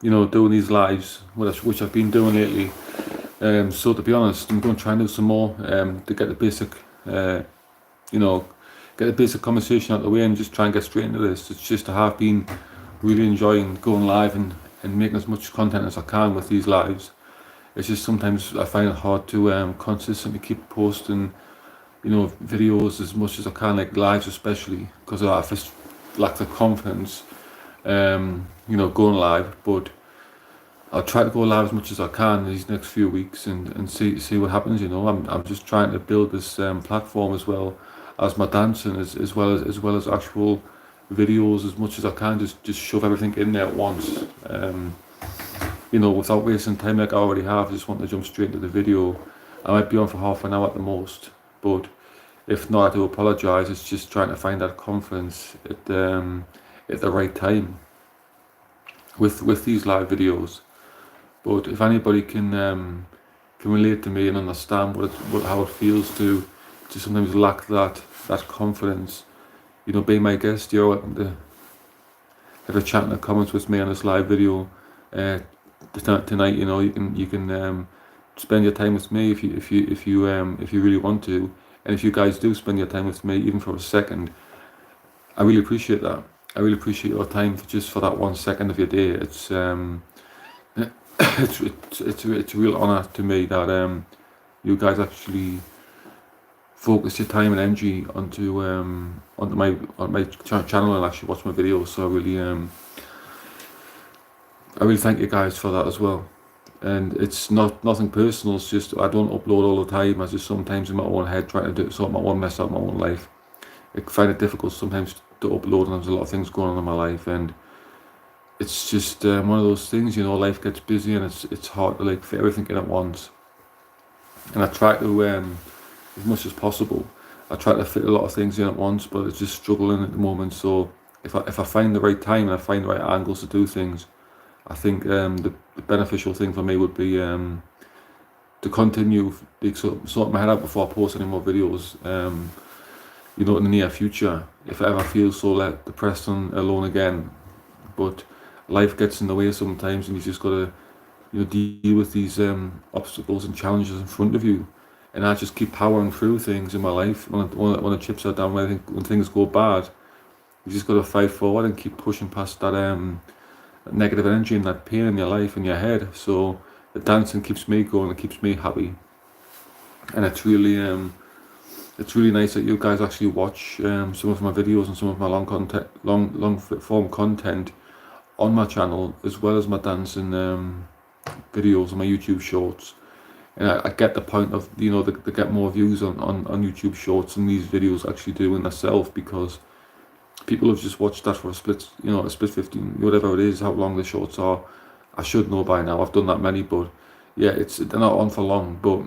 doing these lives, which I've been doing lately. So to be honest, I'm going to try and do some more to get the basic, you know, get the basic conversation out of the way and just try and get straight into this. It's just I have been really enjoying going live and making as much content as I can with these lives. It's just sometimes I find it hard to consistently keep posting, videos as much as I can, like lives especially, because I just lack the confidence, going live. But I'll try to go live as much as I can these next few weeks and see what happens. I'm just trying to build this platform as well as my dancing, as well as actual videos as much as I can. Just shove everything in there at once. Without wasting time like I already have. I just want to jump straight into the video. I might be on for half an hour at the most, but if not, I do apologise. It's just trying to find that confidence at the right time with these live videos. But if anybody can relate to me and understand how it feels to sometimes lack that confidence, be my guest. You're welcome to have a chat in the comments with me on this live video tonight. You can spend your time with me if you really want to, and if you guys do spend your time with me even for a second, I really appreciate that. I really appreciate your time for that 1 second of your day. It's it's a real honour to me that you guys actually focus your time and energy onto my channel and actually watch my videos. So I really thank you guys for that as well. And it's nothing personal. It's just I don't upload all the time. I just sometimes in my own head trying to sort my own mess out my own life. I find it difficult sometimes to upload, and there's a lot of things going on in my life, and it's just one of those things. Life gets busy, and it's hard to fit everything in at once. And I try to, as much as possible, I try to fit a lot of things in at once, but it's just struggling at the moment. So if I find the right time and I find the right angles to do things, I think the beneficial thing for me would be to continue sort my head out before I post any more videos. In the near future, if I ever feel so depressed and alone again. But life gets in the way sometimes, and you just gotta deal with these obstacles and challenges in front of you. And I just keep powering through things in my life. When the chips are down, when things go bad, you just gotta fight forward and keep pushing past that negative energy and that pain in your life and your head. So the dancing keeps me going, it keeps me happy, and it's really nice that you guys actually watch some of my videos and some of my long form content on my channel, as well as my dancing videos and my YouTube shorts. And I get the point of they get more views on YouTube shorts than these videos actually do in themselves, because people have just watched that for a split 15, whatever it is, how long the shorts are. I should know by now. I've done that many, but yeah, they're not on for long, but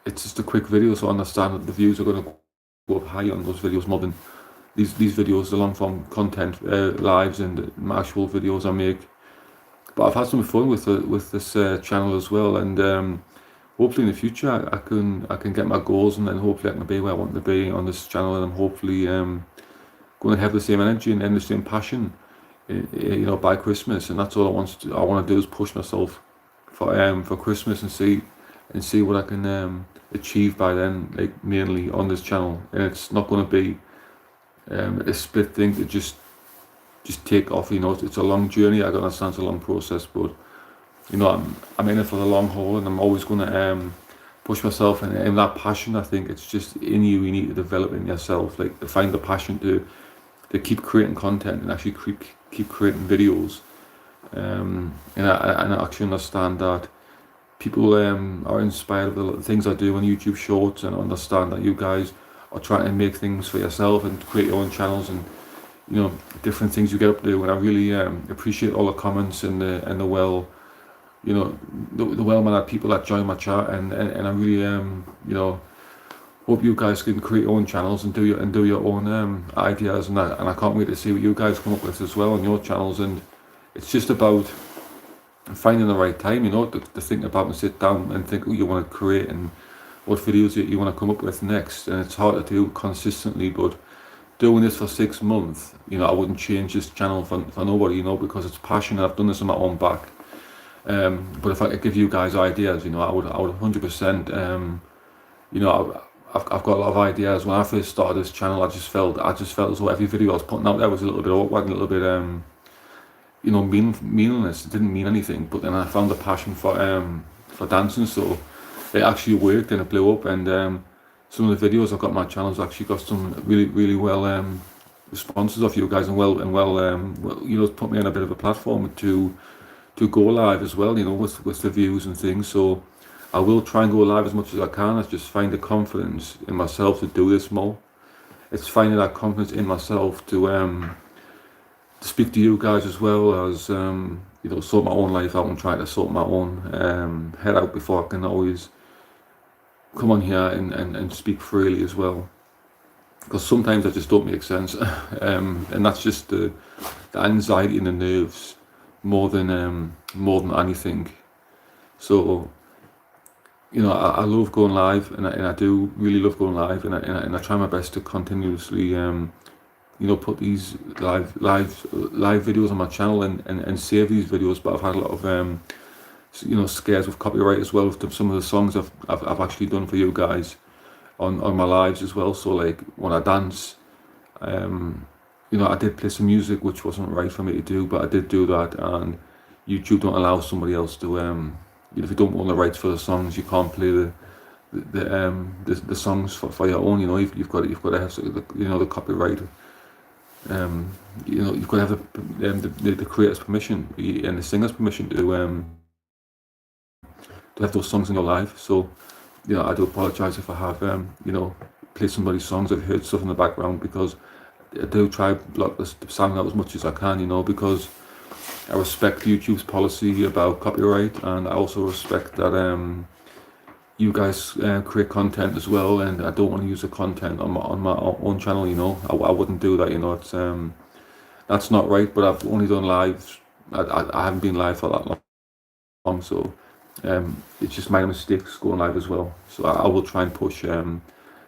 it's just a quick video, so I understand that the views are going to go up high on those videos more than these videos, the long form content, lives and actual videos I make. But I've had some fun with this channel as well, and hopefully in the future I can get my goals, and then hopefully I can be where I want to be on this channel, and I'm hopefully going to have the same energy and the same passion, by Christmas. And that's all I want to do is push myself for Christmas and see what I can achieve by then, mainly on this channel. And it's not going to be a split thing to just take off. It's a long journey. I understand it's a long process, but I'm in it for the long haul, and I'm always going to push myself. And that passion, I think it's just in you. You need to develop in yourself, to find the passion to keep creating content and actually keep creating videos. And I actually understand that people are inspired by the things I do on YouTube shorts, and understand that you guys are trying to make things for yourself and create your own channels and different things you get up to. And I really appreciate all the comments and the well-mannered people that join my chat, and I really hope you guys can create your own channels and do your own ideas, and I can't wait to see what you guys come up with as well on your channels. And it's just about finding the right time, to think about and sit down and think what you want to create and what videos you want to come up with next. And it's hard to do consistently, but doing this for 6 months, I wouldn't change this channel for nobody, because it's passion. I've done this on my own back. But if I could give you guys ideas, you know, I would 100%. You know, I've got a lot of ideas. When I first started this channel, I just felt as though every video I was putting out there was a little bit awkward, a little bit you know, meaningless. It didn't mean anything. But then I found a passion for dancing, so it actually worked and it blew up. And some of the videos I've got on my channels actually got some really well responses of you guys, and well, you know, put me on a bit of a platform to go live as well, you know, with the views and things. So I will try and go live as much as I can. I just find the confidence in myself to do this more. It's finding that confidence in myself to speak to you guys as well as you know, sort my own life out and try to sort my own head out before I can always come on here and speak freely as well. Because sometimes I just don't make sense, and that's just the anxiety and the nerves more than anything. So, you know, I love going live, and I do really love going live, and I try my best to continuously, you know, put these live videos on my channel and save these videos. But I've had a lot of you know, scares with copyright as well with some of the songs I've actually done for you guys on my lives as well. So like when I dance, you know, I did play some music which wasn't right for me to do, but I did do that, and YouTube don't allow somebody else to, you know, if you don't own the rights for the songs, you can't play the songs for your own. You know, you've got to have, you know, the copyright. You know, you've got to have the creator's permission and the singer's permission to have those songs in your life. So, you know, I do apologise if I have, you know, played somebody's songs. I've heard stuff in the background, because I do try to block the sound out as much as I can, you know, because I respect YouTube's policy about copyright, and I also respect that you guys create content as well, and I don't want to use the content on my own channel, you know. I wouldn't do that, you know. It's that's not right. But I've only done live. I haven't been live for that long, so it's just my mistakes going live as well. So I will try and push a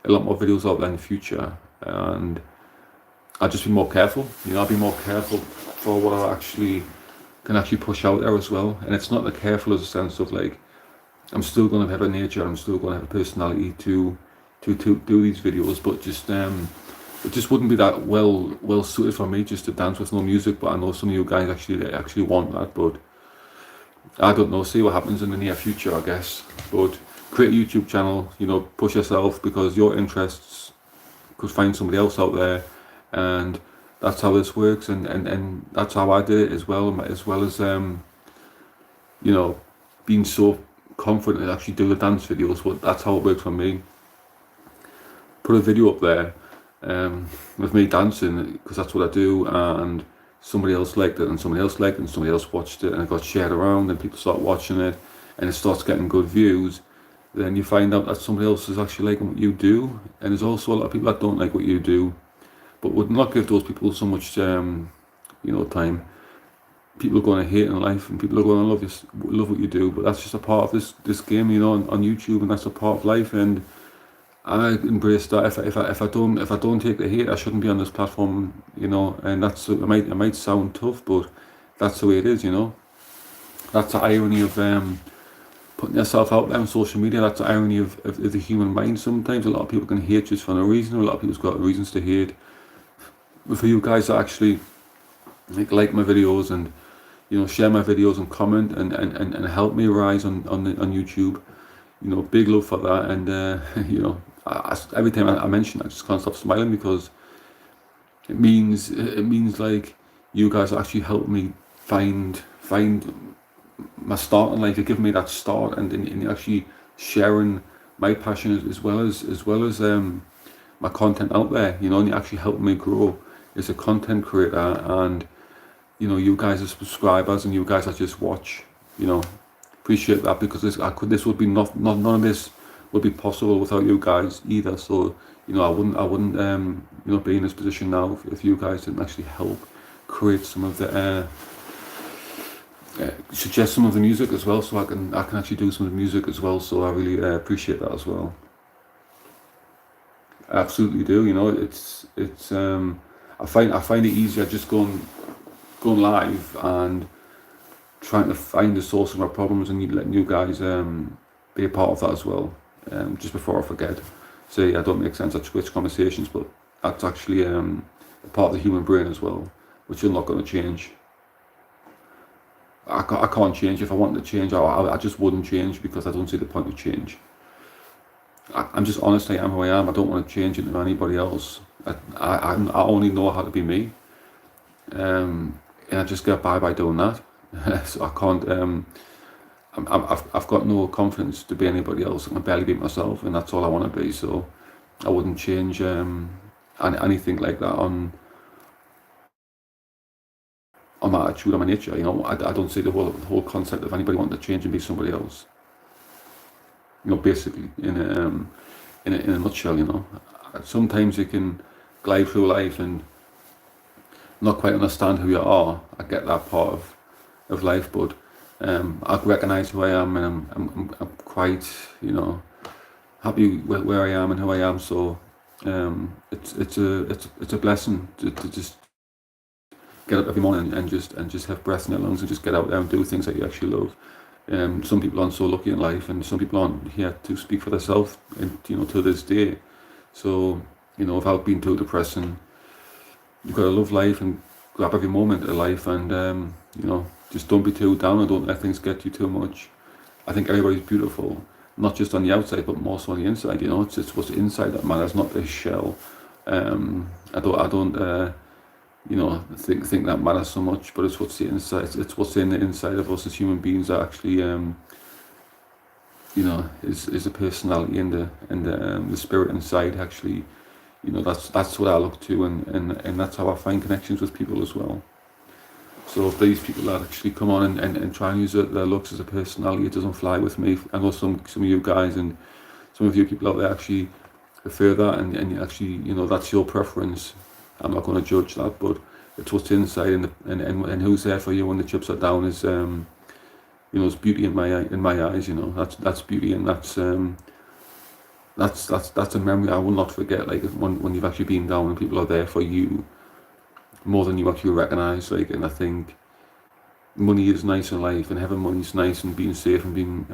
lot more videos out there in the future, and I'll just be more careful. You know, I'll be more careful for what I can actually push out there as well. And it's not the careful as a sense of like, I'm still going to have a nature, I'm still going to have a personality to do these videos, but just it just wouldn't be that well suited for me just to dance with no music. But I know some of you guys actually want that, but I don't know. See what happens in the near future, I guess. But create a YouTube channel, you know, push yourself, because your interests could find somebody else out there, and that's how this works, and that's how I did it as well as you know, being so confident to actually do the dance videos. But that's how it works for me. Put a video up there with me dancing, because that's what I do, and somebody else liked it, and somebody else liked it, and somebody else watched it, and it got shared around, and people start watching it, and it starts getting good views. Then you find out that somebody else is actually liking what you do, and there's also a lot of people that don't like what you do, but would not give those people so much you know, time. People are going to hate in life, and people are going to love what you do, but that's just a part of this game, you know, on YouTube, and that's a part of life. And I embrace that. If I don't take the hate, I shouldn't be on this platform, you know. And that's, it might sound tough, but that's the way it is, you know. That's the irony of putting yourself out there on social media. That's the irony of the human mind. Sometimes a lot of people can hate just for no reason. A lot of people's got reasons to hate. But for you guys to actually like my videos, and, you know, share my videos and comment and help me rise on YouTube, you know, big love for that. And you know, every time I mention it, I just can't stop smiling, because it means like you guys actually help me find my start in life. You're giving me that start, and you're actually sharing my passion as well as my content out there, you know, and you're actually helping me grow as a content creator. And, you know, you guys are subscribers, and you guys that just watch, you know, appreciate that, because this would be none of this would be possible without you guys either. So, you know, I wouldn't you know, be in this position now if you guys didn't actually help create some of the suggest some of the music as well, so I can actually do some of the music as well. So I really appreciate that as well. I absolutely do. You know, it's I find it easier just going live and trying to find the source of my problems and letting you guys be a part of that as well. Just before I forget, say I don't make sense at Twitch conversations, but that's actually a part of the human brain as well, which you're not going to change. I can't change. If I wanted to change, I just wouldn't change, because I don't see the point of change. I'm just honest. I am who I am. I don't want to change into anybody else. I only know how to be me, and I just get by doing that. So I can't. I've got no confidence to be anybody else. I can barely be myself, and that's all I want to be. So I wouldn't change anything like that on my attitude, on my nature. You know, I don't see the whole concept of anybody wanting to change and be somebody else. You know, basically, in a nutshell, you know, sometimes you can glide through life and not quite understand who you are. I get that part of life, but I recognise who I am, and I'm quite, you know, happy with where I am and who I am. So it's a blessing to just get up every morning and just have breath in your lungs and just get out there and do things that you actually love. Some people aren't so lucky in life, and some people aren't here to speak for themselves, and you know, to this day. So you know, without being too depressing, you've got to love life and grab every moment of life, and you know, just don't be too down and don't let things get you too much. I think everybody's beautiful, not just on the outside, but more so on the inside. You know, it's what's inside that matters, not the shell. I don't you know, think that matters so much, but it's what's the inside. It's what's in the inside of us as human beings that actually, you know, is the personality and the spirit inside. Actually, you know, that's what I look to, and that's how I find connections with people as well. So if these people that actually come on and try and use their looks as a personality, it doesn't fly with me. I know some of you guys and some of you people out there actually prefer that, and actually, you know, that's your preference. I'm not going to judge that, but it's what's inside, and who's there for you when the chips are down is, you know, it's beauty in my eyes. You know, that's beauty, and that's a memory I will not forget. Like when you've actually been down and people are there for you more than you actually recognise. Like, and I think money is nice in life, and having money is nice, and being safe and being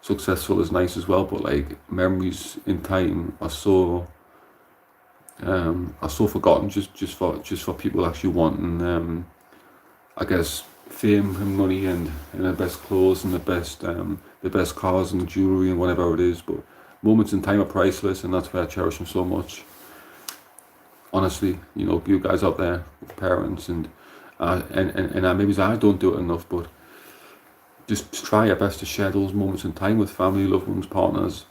successful is nice as well. But like memories in time are so forgotten just for people actually wanting I guess fame and money and the best clothes and the best cars and jewelry and whatever it is. But moments in time are priceless, and that's why I cherish them so much. Honestly, you know, you guys out there, parents, and maybe I don't do it enough, but just try your best to share those moments in time with family, loved ones, partners,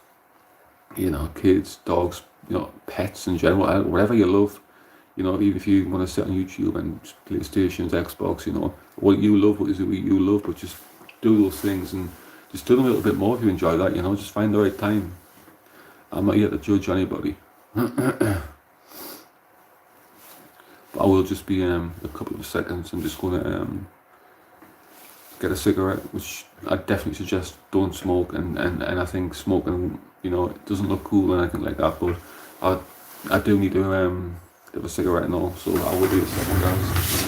you know, kids, dogs, you know, pets in general, whatever you love. You know, even if you want to sit on YouTube and PlayStations, Xbox, you know, what you love, what is it what you love, but just do those things and just do them a little bit more if you enjoy that, you know, just find the right time. I'm not here to judge anybody. But I will just be a couple of seconds. I'm just going to get a cigarette, which I definitely suggest don't smoke, and I think smoking, you know, it doesn't look cool or anything like that, but I do need to have a cigarette and all, so I will be a second, guys.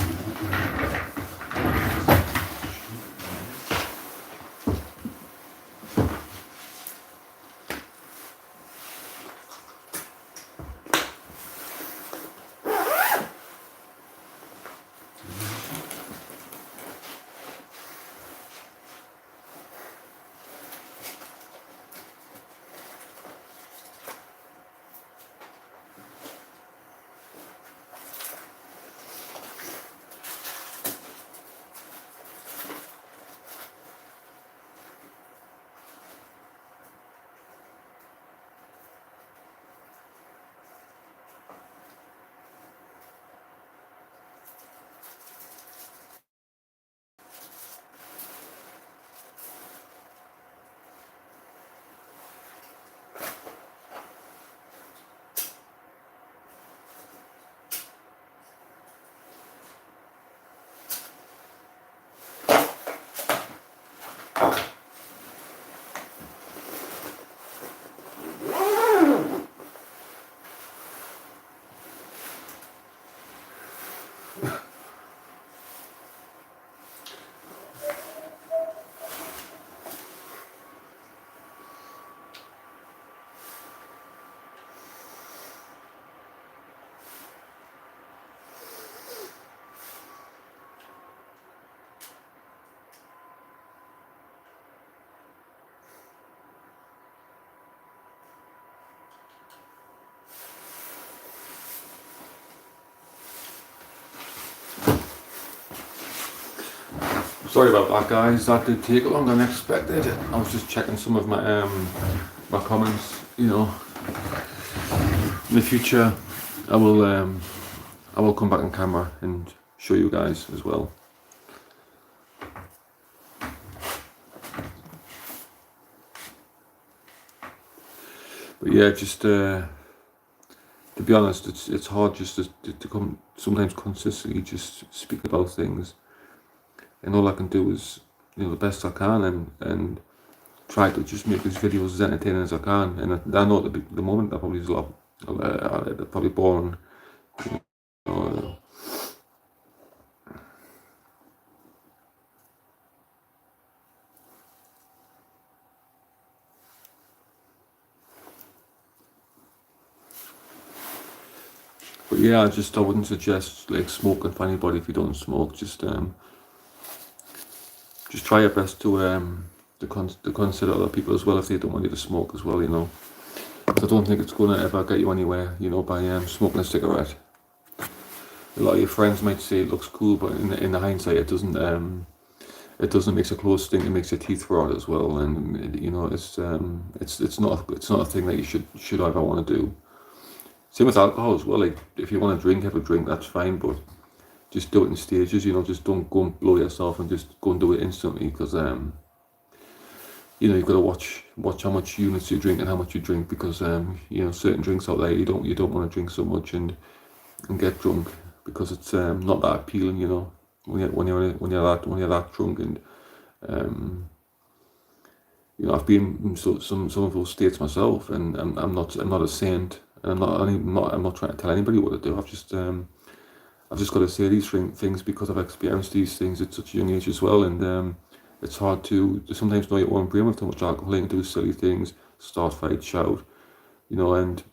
Sorry about that, guys. That did take longer than expected. I was just checking some of my comments. You know, in the future, I will come back on camera and show you guys as well. But yeah, just to be honest, it's hard just to come sometimes consistently just speak about things, and all I can do is, you know, the best I can and try to just make these videos as entertaining as I can. And I know at the moment that probably is a lot, probably boring. You know, but yeah, I wouldn't suggest like smoking for anybody if you don't smoke. Just try your best to consider other people as well if they don't want you to smoke as well. You know, 'cause I don't think it's going to ever get you anywhere. You know, by smoking a cigarette. A lot of your friends might say it looks cool, but in the hindsight, it doesn't. It doesn't make a close stink. It makes your teeth rot as well, and you know it's not a thing that you should ever want to do. Same with alcohol as well. Like if you want to drink, have a drink. That's fine, but just do it in stages. You know, just don't go and blow yourself and just go and do it instantly, because you know, you've got to watch how much units you drink and how much you drink, because you know, certain drinks out there you don't want to drink so much and get drunk, because it's not that appealing. You know, when you're that drunk, and you know, I've been in some of those states myself, and I'm not a saint, and I'm not trying to tell anybody what to do. I've just got to say these things because I've experienced these things at such a young age as well, and it's hard to sometimes know your own brain with too much alcohol and do silly things, start fights, shout, you know, and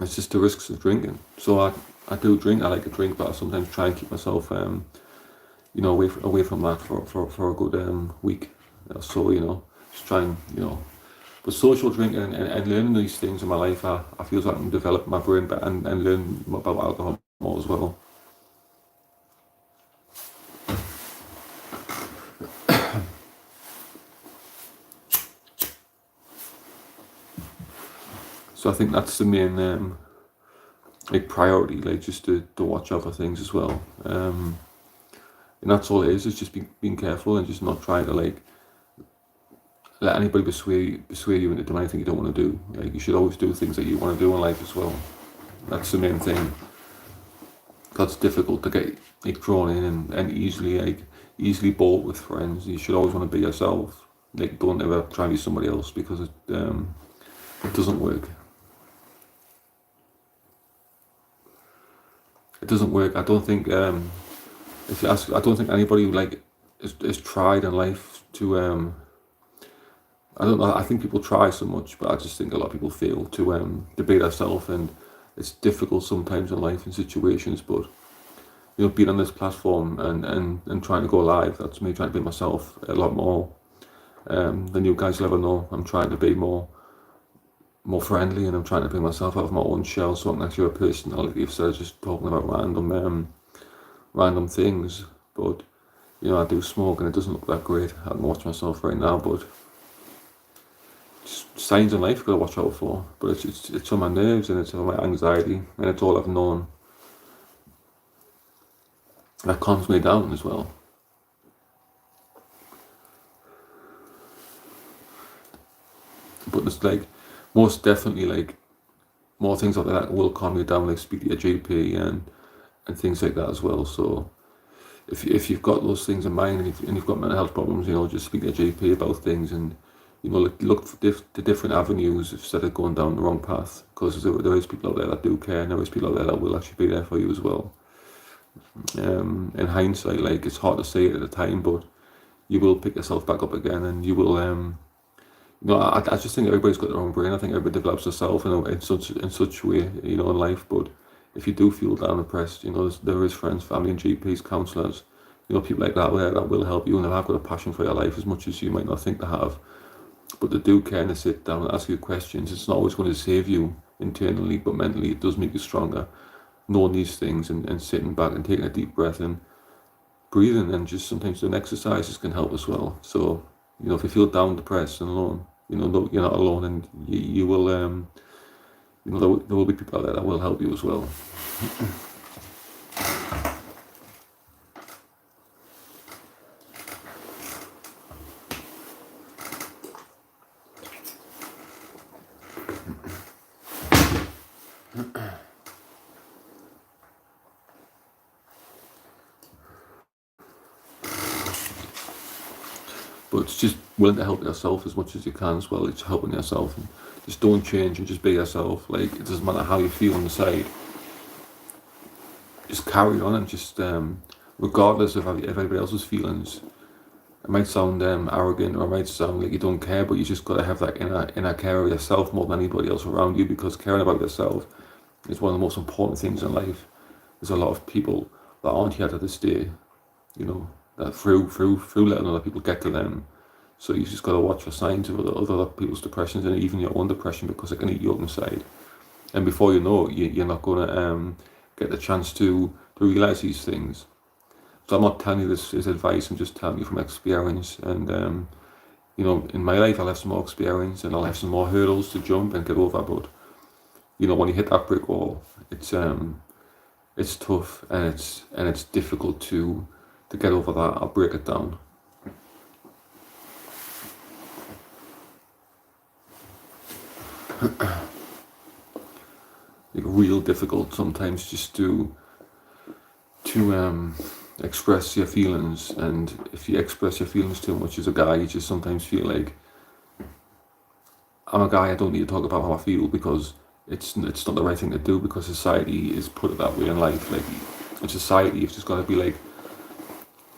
it's just the risks of drinking. So I do drink. I like to drink, but I sometimes try and keep myself, you know, away from that for a good week. So you know, just try and, you know. But social drinking and learning these things in my life, I feel like I can develop my brain better and learn about alcohol more as well. So I think that's the main like priority, like just to watch out for things as well. And that's all it is just being careful and just not trying to like let anybody persuade you into doing anything you don't want to do. Like you should always do things that you want to do in life as well. That's the main thing. That's difficult to get like drawn in and easily bought with friends. You should always want to be yourself. Like don't ever try to be somebody else, because it doesn't work. It doesn't work. I don't think if you ask, I don't think anybody like is tried in life to I don't know. I think people try so much, but I just think a lot of people fail to be themselves, and it's difficult sometimes in life and situations. But you know, being on this platform and trying to go live, that's me trying to be myself a lot more than you guys will ever know. I'm trying to be more friendly, and I'm trying to bring myself out of my own shell, so I can actually have a personality instead of just talking about random things. But you know, I do smoke, and it doesn't look that great. I can watch myself right now, but signs in life I've got to watch out for. But it's on my nerves, and it's on my anxiety, and it's all I've known. That calms me down as well. But it's like most definitely like more things like that will calm you down, like speak to your GP and things like that as well. So if you've got those things in mind, and you've got mental health problems, you know, just speak to your GP about things, and you know, look for the different avenues instead of going down the wrong path, because there is people out there that do care, and there is people out there that will actually be there for you as well. In hindsight, like it's hard to say it at the time, but you will pick yourself back up again, and you will you know, I just think everybody's got their own brain. I think everybody develops herself in such a way, you know, in life. But if you do feel down, depressed, you know, there is friends, family, and GPs, counsellors, you know, people like that there that will help you, and they have got a passion for your life as much as you might not think they have. But they do kind of sit down and ask you questions. It's not always going to save you internally, but mentally it does make you stronger. Knowing these things and sitting back and taking a deep breath and breathing and just sometimes doing exercises can help as well. So, you know, if you feel down, depressed and alone, you know, no, you're not alone, and you will, you know, there will be people out there that will help you as well. But it's just willing to help yourself as much as you can as well. It's helping yourself, and just don't change and just be yourself. Like, it doesn't matter how you feel inside. Just carry on and just, regardless of everybody else's feelings. It might sound arrogant, or it might sound like you don't care, but you just got to have that inner care of yourself more than anybody else around you, because caring about yourself is one of the most important things in life. There's a lot of people that aren't here to this day, you know, that through letting other people get to them. So you just got to watch for signs of other people's depressions, and even your own depression, because it can eat you up inside. And before you know it, you're not going to get the chance to realize these things. So I'm not telling you this as advice, I'm just telling you from experience. And you know, in my life I'll have some more experience and I'll have some more hurdles to jump and get over, but you know, when you hit that brick wall, it's tough, and it's difficult to get over that or break it down. Like, real difficult sometimes just to express your feelings. And if you express your feelings too much as a guy, you just sometimes feel like, I'm a guy, I don't need to talk about how I feel, because it's not the right thing to do, because society is put it that way in life. Like, in society, you've just got to be like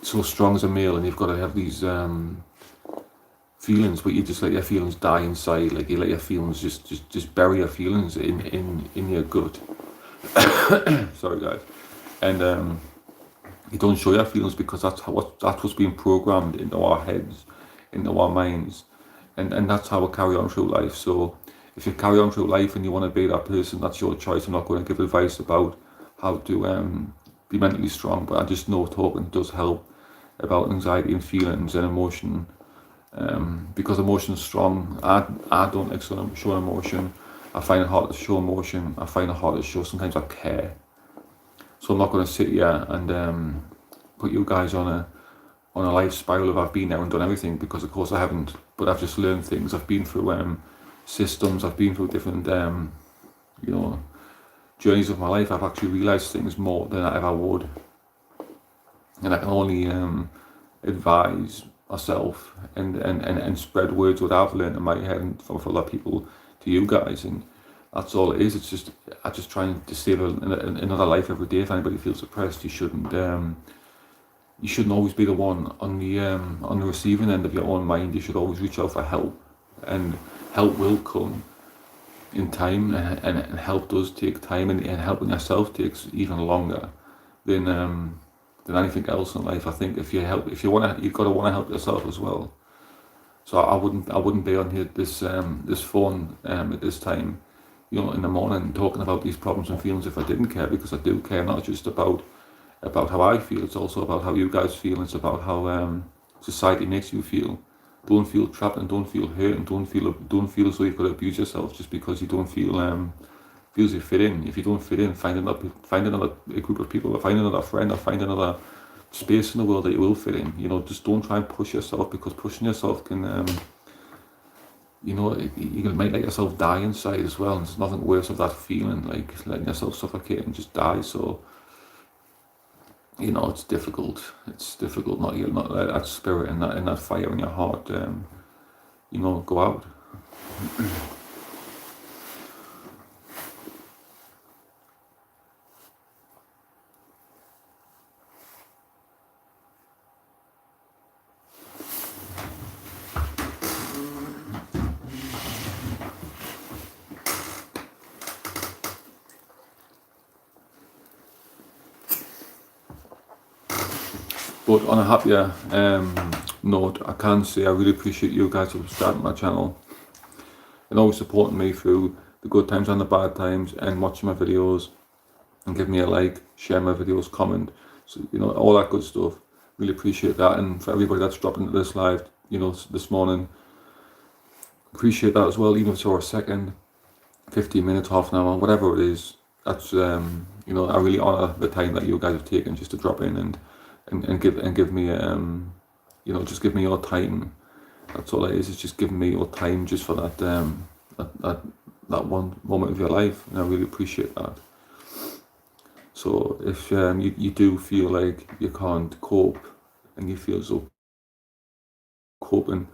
so strong as a male, and you've got to have these feelings, but you just let your feelings die inside. Like, you let your feelings just bury your feelings in your gut. Sorry guys. And you don't show your feelings, because that's what's being programmed into our heads, into our minds, and that's how we carry on through life. So if you carry on through life and you want to be that person, that's your choice. I'm not going to give advice about how to be mentally strong, but I just know talking does help about anxiety and feelings and emotion, because emotion's strong. I don't like show emotion. I find it hard to show emotion. I find it hard to show sometimes I care. So I'm not going to sit here and put you guys on a life spiral of I've been there and done everything, because of course I haven't, but I've just learned things. I've been through systems, I've been through different you know, journeys of my life. I've actually realised things more than I ever would, and I can only advise myself and spread words what I've learned in my head and from other people to you guys, and that's all it is. It's just, I just try to save another life every day. If anybody feels depressed, you shouldn't always be the one on the receiving end of your own mind. You should always reach out for help, and help will come in time, and help does take time, and helping yourself takes even longer than anything else in life. I think if you want to, you've got to want to help yourself as well. So I wouldn't be on here this phone at this time, you know, in the morning, talking about these problems and feelings, if I didn't care, because I do care, not just about how I feel. It's also about how you guys feel. It's about how society makes you feel. Don't feel trapped, and don't feel hurt, and don't feel as though you've got to abuse yourself just because you don't feel feels you fit in. If you don't fit in, find another group of people, or find another friend, or find another space in the world that you will fit in. You know, just don't try and push yourself, because pushing yourself can you know, you might let yourself die inside as well, and there's nothing worse of that feeling, like letting yourself suffocate and just die. So, you know, it's difficult. Not let that spirit and that fire in your heart, you know, go out. But on a happier note, I can say I really appreciate you guys for subscribing to my channel and always supporting me through the good times and the bad times, and watching my videos and give me a like, share my videos, comment, so, you know, all that good stuff. Really appreciate that. And for everybody that's dropped into this live, this morning, appreciate that as well, even if it's for a second, 15 minutes, half an hour, whatever it is. That's I really honor the time that you guys have taken just to drop in and give me just give me your time. That's all it is. It's just giving me your time just for that one moment of your life, and I really appreciate that. So if you do feel like you can't cope and you feel as though coping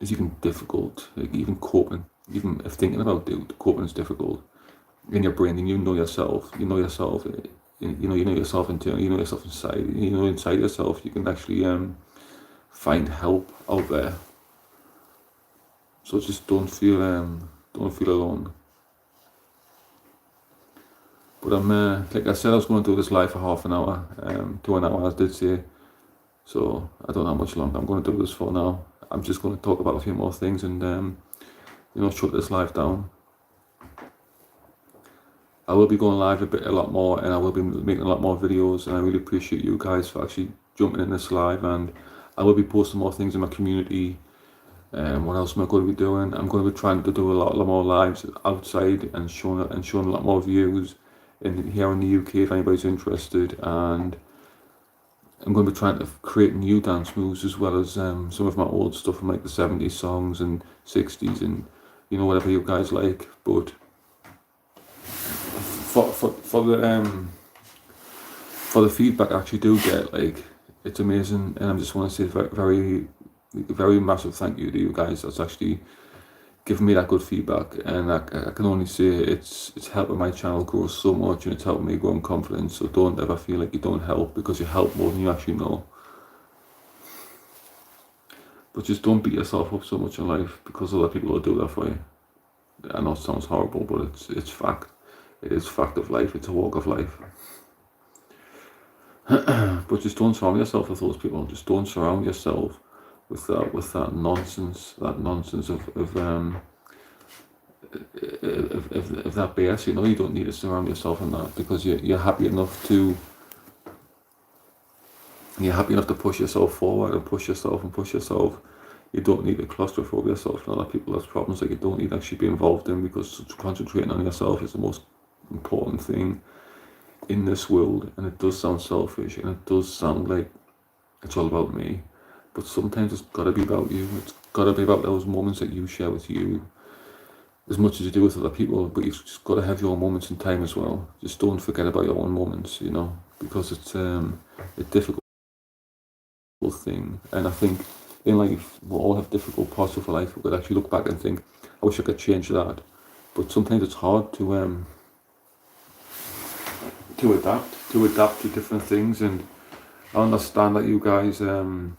is even difficult, like even coping, even if thinking about it, coping is difficult in your brain, and you know yourself internally, you know yourself inside, inside yourself, you can actually find help out there. So just don't feel alone. But I'm like I said, I was going to do this live for half an hour, to an hour, as I did say. So I don't know how much longer I'm going to do this for now. I'm just going to talk about a few more things and shut this live down. I will be going live a lot more, and I will be making a lot more videos, and I really appreciate you guys for actually jumping in this live, and I will be posting more things in my community. What else am I going to be doing? I'm going to be trying to do a lot more lives outside and showing a lot more views here in the UK if anybody's interested, and I'm going to be trying to create new dance moves as well as some of my old stuff from like the 70s songs and 60s and whatever you guys like. But for the feedback I actually do get, like, it's amazing, and I just want to say very, very massive thank you to you guys that's actually giving me that good feedback, and I can only say it's helping my channel grow so much, and it's helping me grow in confidence. So don't ever feel like you don't help, because you help more than you actually know. But just don't beat yourself up so much in life because other people will do that for you. I know it sounds horrible, but it's fact. It is fact of life. It's a walk of life. But just don't surround yourself with those people. Just don't surround yourself with that nonsense. That nonsense of that BS. You don't need to surround yourself in that, because you're happy enough to. You're happy enough to push yourself forward and push yourself. You don't need to claustrophobe yourself and other people. That's problems that you don't need to actually be involved in, because concentrating on yourself is the most important thing in this world. And it does sound selfish, and it does sound like it's all about me, but sometimes it's got to be about you. It's got to be about those moments that you share with you, as much as you do with other people. But you've just got to have your moments in time as well. Just don't forget about your own moments, because it's a difficult thing. And I think in life we'll all have difficult parts of life. We could actually look back and think, I wish I could change that. But sometimes it's hard to adapt to different things. And I understand that you guys don't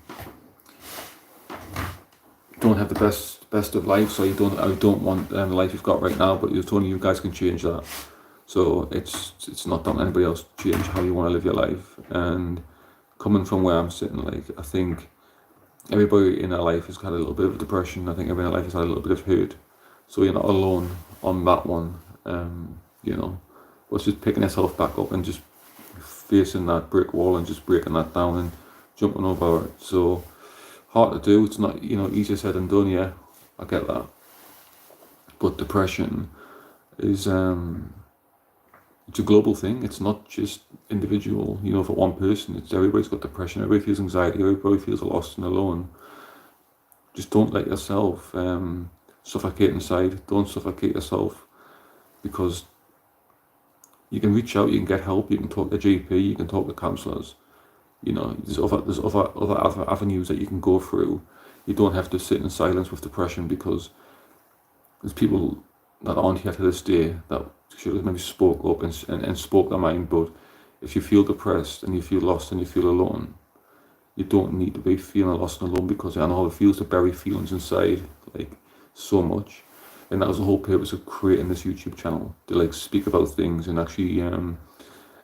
have the best of life, so I don't want the life you've got right now, but it's only you guys can change that. So it's not down to anybody else to change how you want to live your life. And coming from where I'm sitting, like, I think everybody in their life has had a little bit of depression. I think everybody in their life has had a little bit of hurt. So you're not alone on that one. But it's just picking yourself back up and just facing that brick wall and just breaking that down and jumping over it. So hard to do. It's not, easier said than done. Yeah, I get that. But depression is it's a global thing. It's not just individual, for one person. It's everybody's got depression. Everybody feels anxiety. Everybody feels lost and alone. Just don't let yourself suffocate inside. Don't suffocate yourself, because you can reach out, you can get help, you can talk to GP, you can talk to counsellors. There's other avenues that you can go through. You don't have to sit in silence with depression, because there's people that aren't here to this day that should have maybe spoke up and spoke their mind. But if you feel depressed and you feel lost and you feel alone, you don't need to be feeling lost and alone, because I know how it feels to bury feelings inside, like, so much. And that was the whole purpose of creating this YouTube channel, to speak about things and actually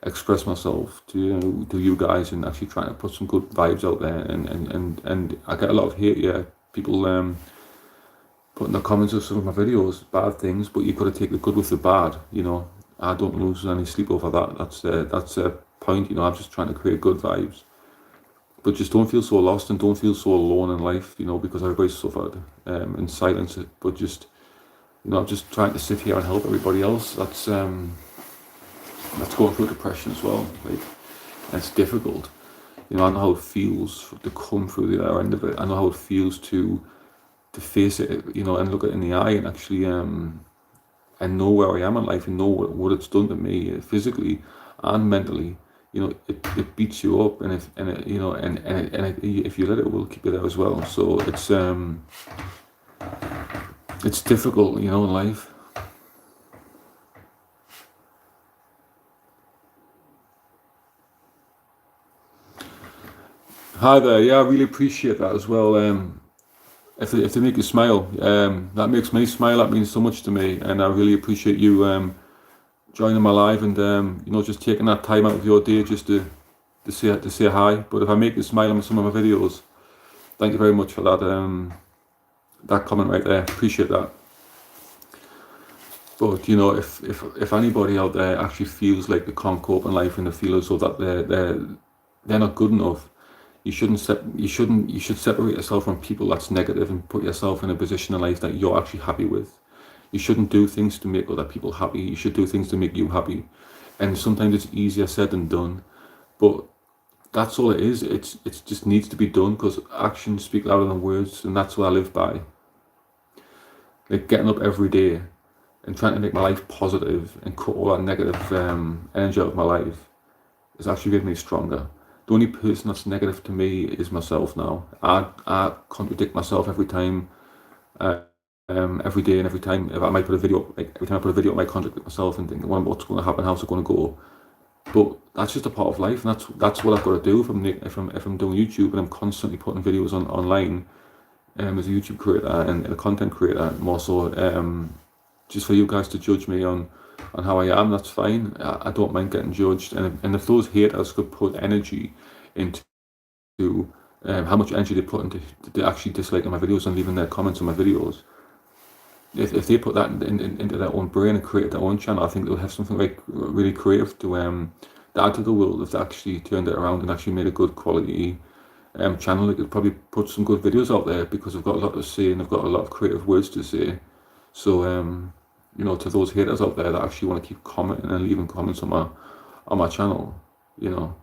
express myself to you guys, and actually trying to put some good vibes out there. And I get a lot of hate, people putting the comments of some of my videos, bad things, but you've got to take the good with the bad. I don't lose any sleep over that. That's a point. I'm just trying to create good vibes but just don't feel so lost and don't feel so alone in life, you know, because everybody's suffered in silence. But just, you know, I'm just trying to sit here and help everybody else that's going through depression as well. Like, and it's difficult. You know, I know how it feels to come through the other end of it. I know how it feels to face it, you know, and look it in the eye and actually and know where I am in life and know what it's done to me physically and mentally. You know, it beats you up, and you know, and if you let it, will keep you there as well. So it's difficult, you know, in life. Hi there. Yeah, I really appreciate that as well. If they make you smile, that makes me smile. That means so much to me, and I really appreciate you joining my live and you know, just taking that time out of your day just to say hi. But if I make you smile on some of my videos, thank you very much for that that comment right there. Appreciate that. But you know, if anybody out there actually feels like they can't cope in life and they feel as though that they're not good enough, you should separate yourself from people that's negative and put yourself in a position in life that you're actually happy with. You shouldn't do things to make other people happy. You should do things to make you happy. And sometimes it's easier said than done, but that's all it is. It just needs to be done, because actions speak louder than words, and that's what I live by. Like getting up every day and trying to make my life positive and cut all that negative energy out of my life is actually making me stronger. The only person that's negative to me is myself now. I contradict myself every time, every day, and every time. If I might put a video up, like every time I put a video up, I contradict myself and think, what's going to happen, how's it going to go? But that's just a part of life, and that's what I've got to do if I'm doing YouTube and I'm constantly putting videos online as a YouTube creator and a content creator, more so just for you guys to judge me on how I am. That's fine. I don't mind getting judged, and if those haters could put energy into how much energy they put into actually disliking my videos and leaving their comments on my videos, if they put that into their own brain and create their own channel, I think they'll have something like really creative to add to the world. If they actually turned it around and actually made a good quality channel, they could probably put some good videos out there, because they've got a lot to say and they've got a lot of creative words to say. So you know, to those haters out there that actually want to keep commenting and leaving comments on my channel, you know,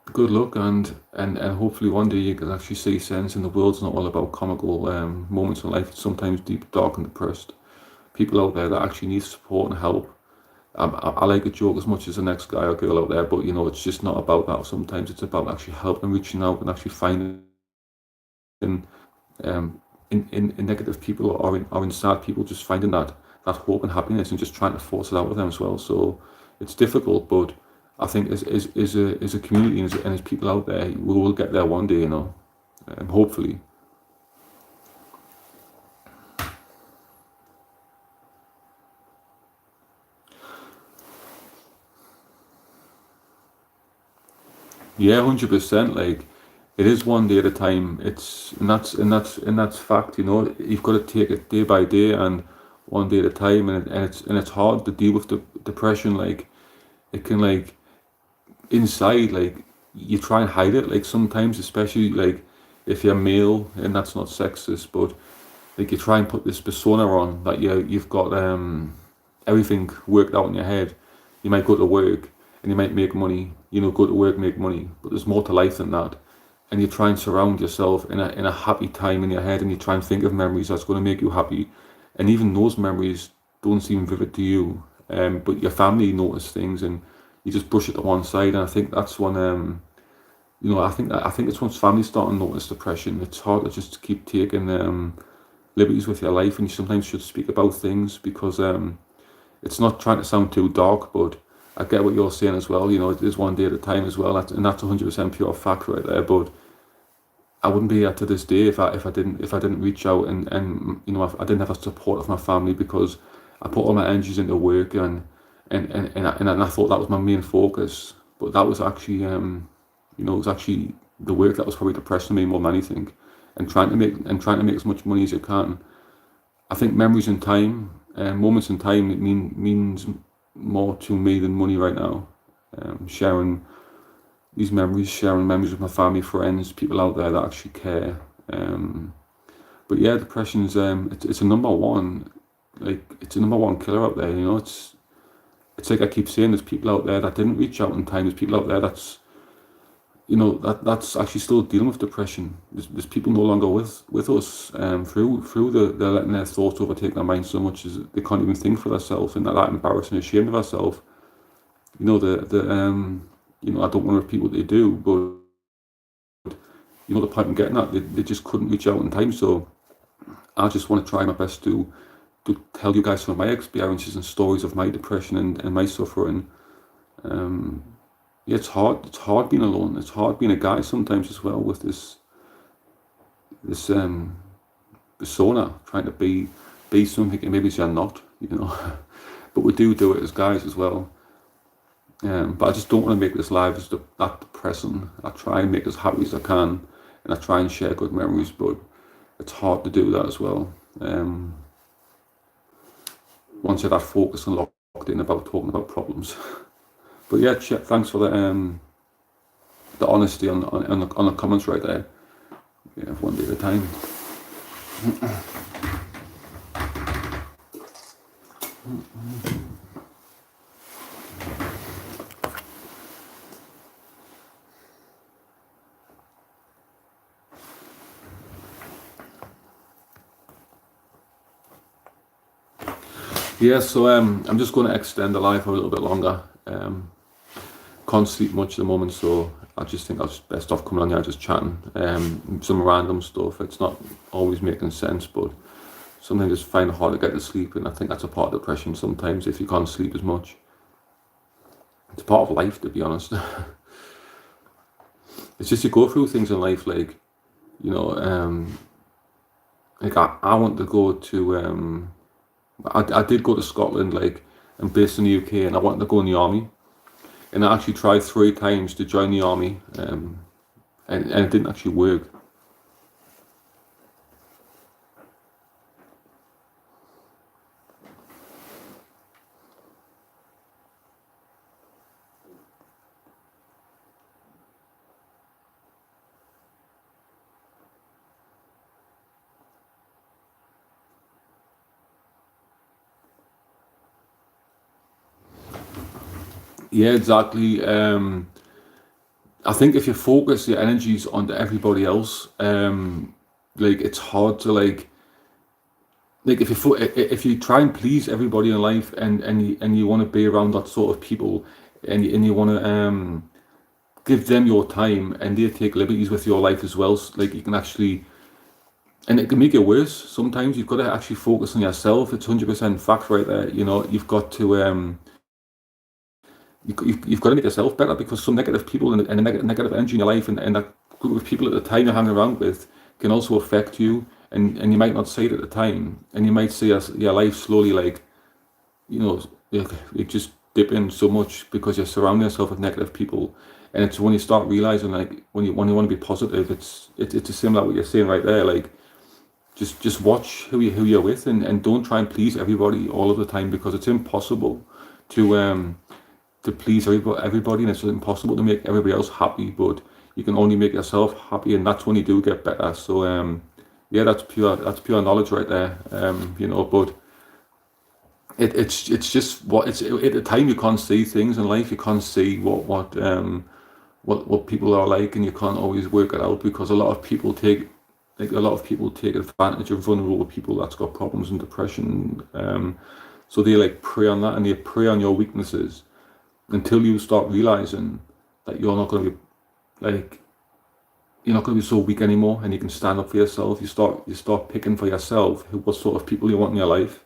good luck, and hopefully one day you can actually see sense, and the world's not all about comical moments in life. It's sometimes deep, dark and depressed. People out there that actually need support and help. I like a joke as much as the next guy or girl out there, but you know, it's just not about that. Sometimes it's about actually helping, reaching out, and actually finding in negative people or in sad people, just finding that hope and happiness and just trying to force it out of them as well. So it's difficult, but I think as a community and as people out there, we will get there one day, you know, hopefully. Yeah, 100%. Like, it is one day at a time. That's fact. You know, you've got to take it day by day and one day at a time, and it's hard to deal with the depression. Like, it can, like, inside, like, you try and hide it. Like, sometimes, especially like if you're male, and that's not sexist, but like you try and put this persona on that you've got everything worked out in your head. You might go to work and you might make money. You know, go to work, make money, but there's more to life than that. And you try and surround yourself in a happy time in your head, and you try and think of memories that's going to make you happy, and even those memories don't seem vivid to you, but your family notice things, and you just brush it to one side. And I think that's when you know, I think it's once families start to notice depression, it's hard to just keep taking liberties with your life, and you sometimes should speak about things, because it's not trying to sound too dark, but I get what you're saying as well. You know, it is one day at a time as well, and that's 100% pure fact right there. But I wouldn't be here to this day if I didn't reach out, and you know, I didn't have the support of my family, because I put all my energies into work, and I thought that was my main focus. But that was actually you know, it was actually the work that was probably depressing me more than anything, and trying to make as much money as you can. I think memories in time, moments in time, it means more to me than money right now. Sharing, these memories, sharing memories with my family, friends, people out there that actually care. But yeah, depression's it's a number one, like it's a number one killer out there. You know, it's like I keep saying, there's people out there that didn't reach out in time. There's people out there that's, you know, that's actually still dealing with depression. There's people no longer with us through they're letting their thoughts overtake their mind so much as they can't even think for themselves, and they're that embarrassed and ashamed of themselves. You know, you know, I don't want to repeat what they do, but you know the point I'm getting at. They just couldn't reach out in time. So I just want to try my best to tell you guys some of my experiences and stories of my depression and my suffering. Yeah, it's hard. It's hard being alone. It's hard being a guy sometimes as well, with this persona, trying to be something and maybe you're not, you know. But we do it as guys as well. But I just don't want to make this live as that depressing. I try and make it as happy as I can, and I try and share good memories, but it's hard to do that as well. Once you're that focused and locked in about talking about problems. But yeah, thanks for the honesty on the comments right there. Yeah, one day at a time. Yeah, so I'm just going to extend the live for a little bit longer. Can't sleep much at the moment, so I just think I was best off coming on here just chatting. Some random stuff. It's not always making sense, but sometimes it's find it hard to get to sleep, and I think that's a part of depression sometimes, if you can't sleep as much. It's part of life, to be honest. It's just you go through things in life, like, you know, like I want to go to, I did go to Scotland, like, I'm based in the UK, and I wanted to go in the army. And I actually tried 3 times to join the army, and it didn't actually work. Yeah, exactly. I think if you focus your energies onto everybody else, like it's hard to like if you try and please everybody in life, and you want to be around that sort of people, and you want to give them your time, and they take liberties with your life as well. So, like, you can actually, and it can make it worse. Sometimes you've got to actually focus on yourself. It's 100% fact right there. You know, you've got to you've got to make yourself better, because some negative people and negative energy in your life, and that group of people at the time you're hanging around with can also affect you, and you might not see it at the time, and you might see your life slowly, like, you know, you just dip in so much because you're surrounding yourself with negative people. And it's when you start realizing, like, when you want to be positive, it's the same like what you're saying right there, like, just watch who you're with, and don't try and please everybody all of the time, because it's impossible to please everybody, and it's impossible to make everybody else happy, but you can only make yourself happy, and that's when you do get better. So yeah, that's pure knowledge right there. You know, but it's just what it's at the time you can't see things in life. You can't see what people are like, and you can't always work it out, because a lot of people take advantage of vulnerable people that's got problems and depression. So they like prey on that, and they prey on your weaknesses, until you start realizing that you're not going to be so weak anymore, and you can stand up for yourself. You start picking for yourself what sort of people you want in your life,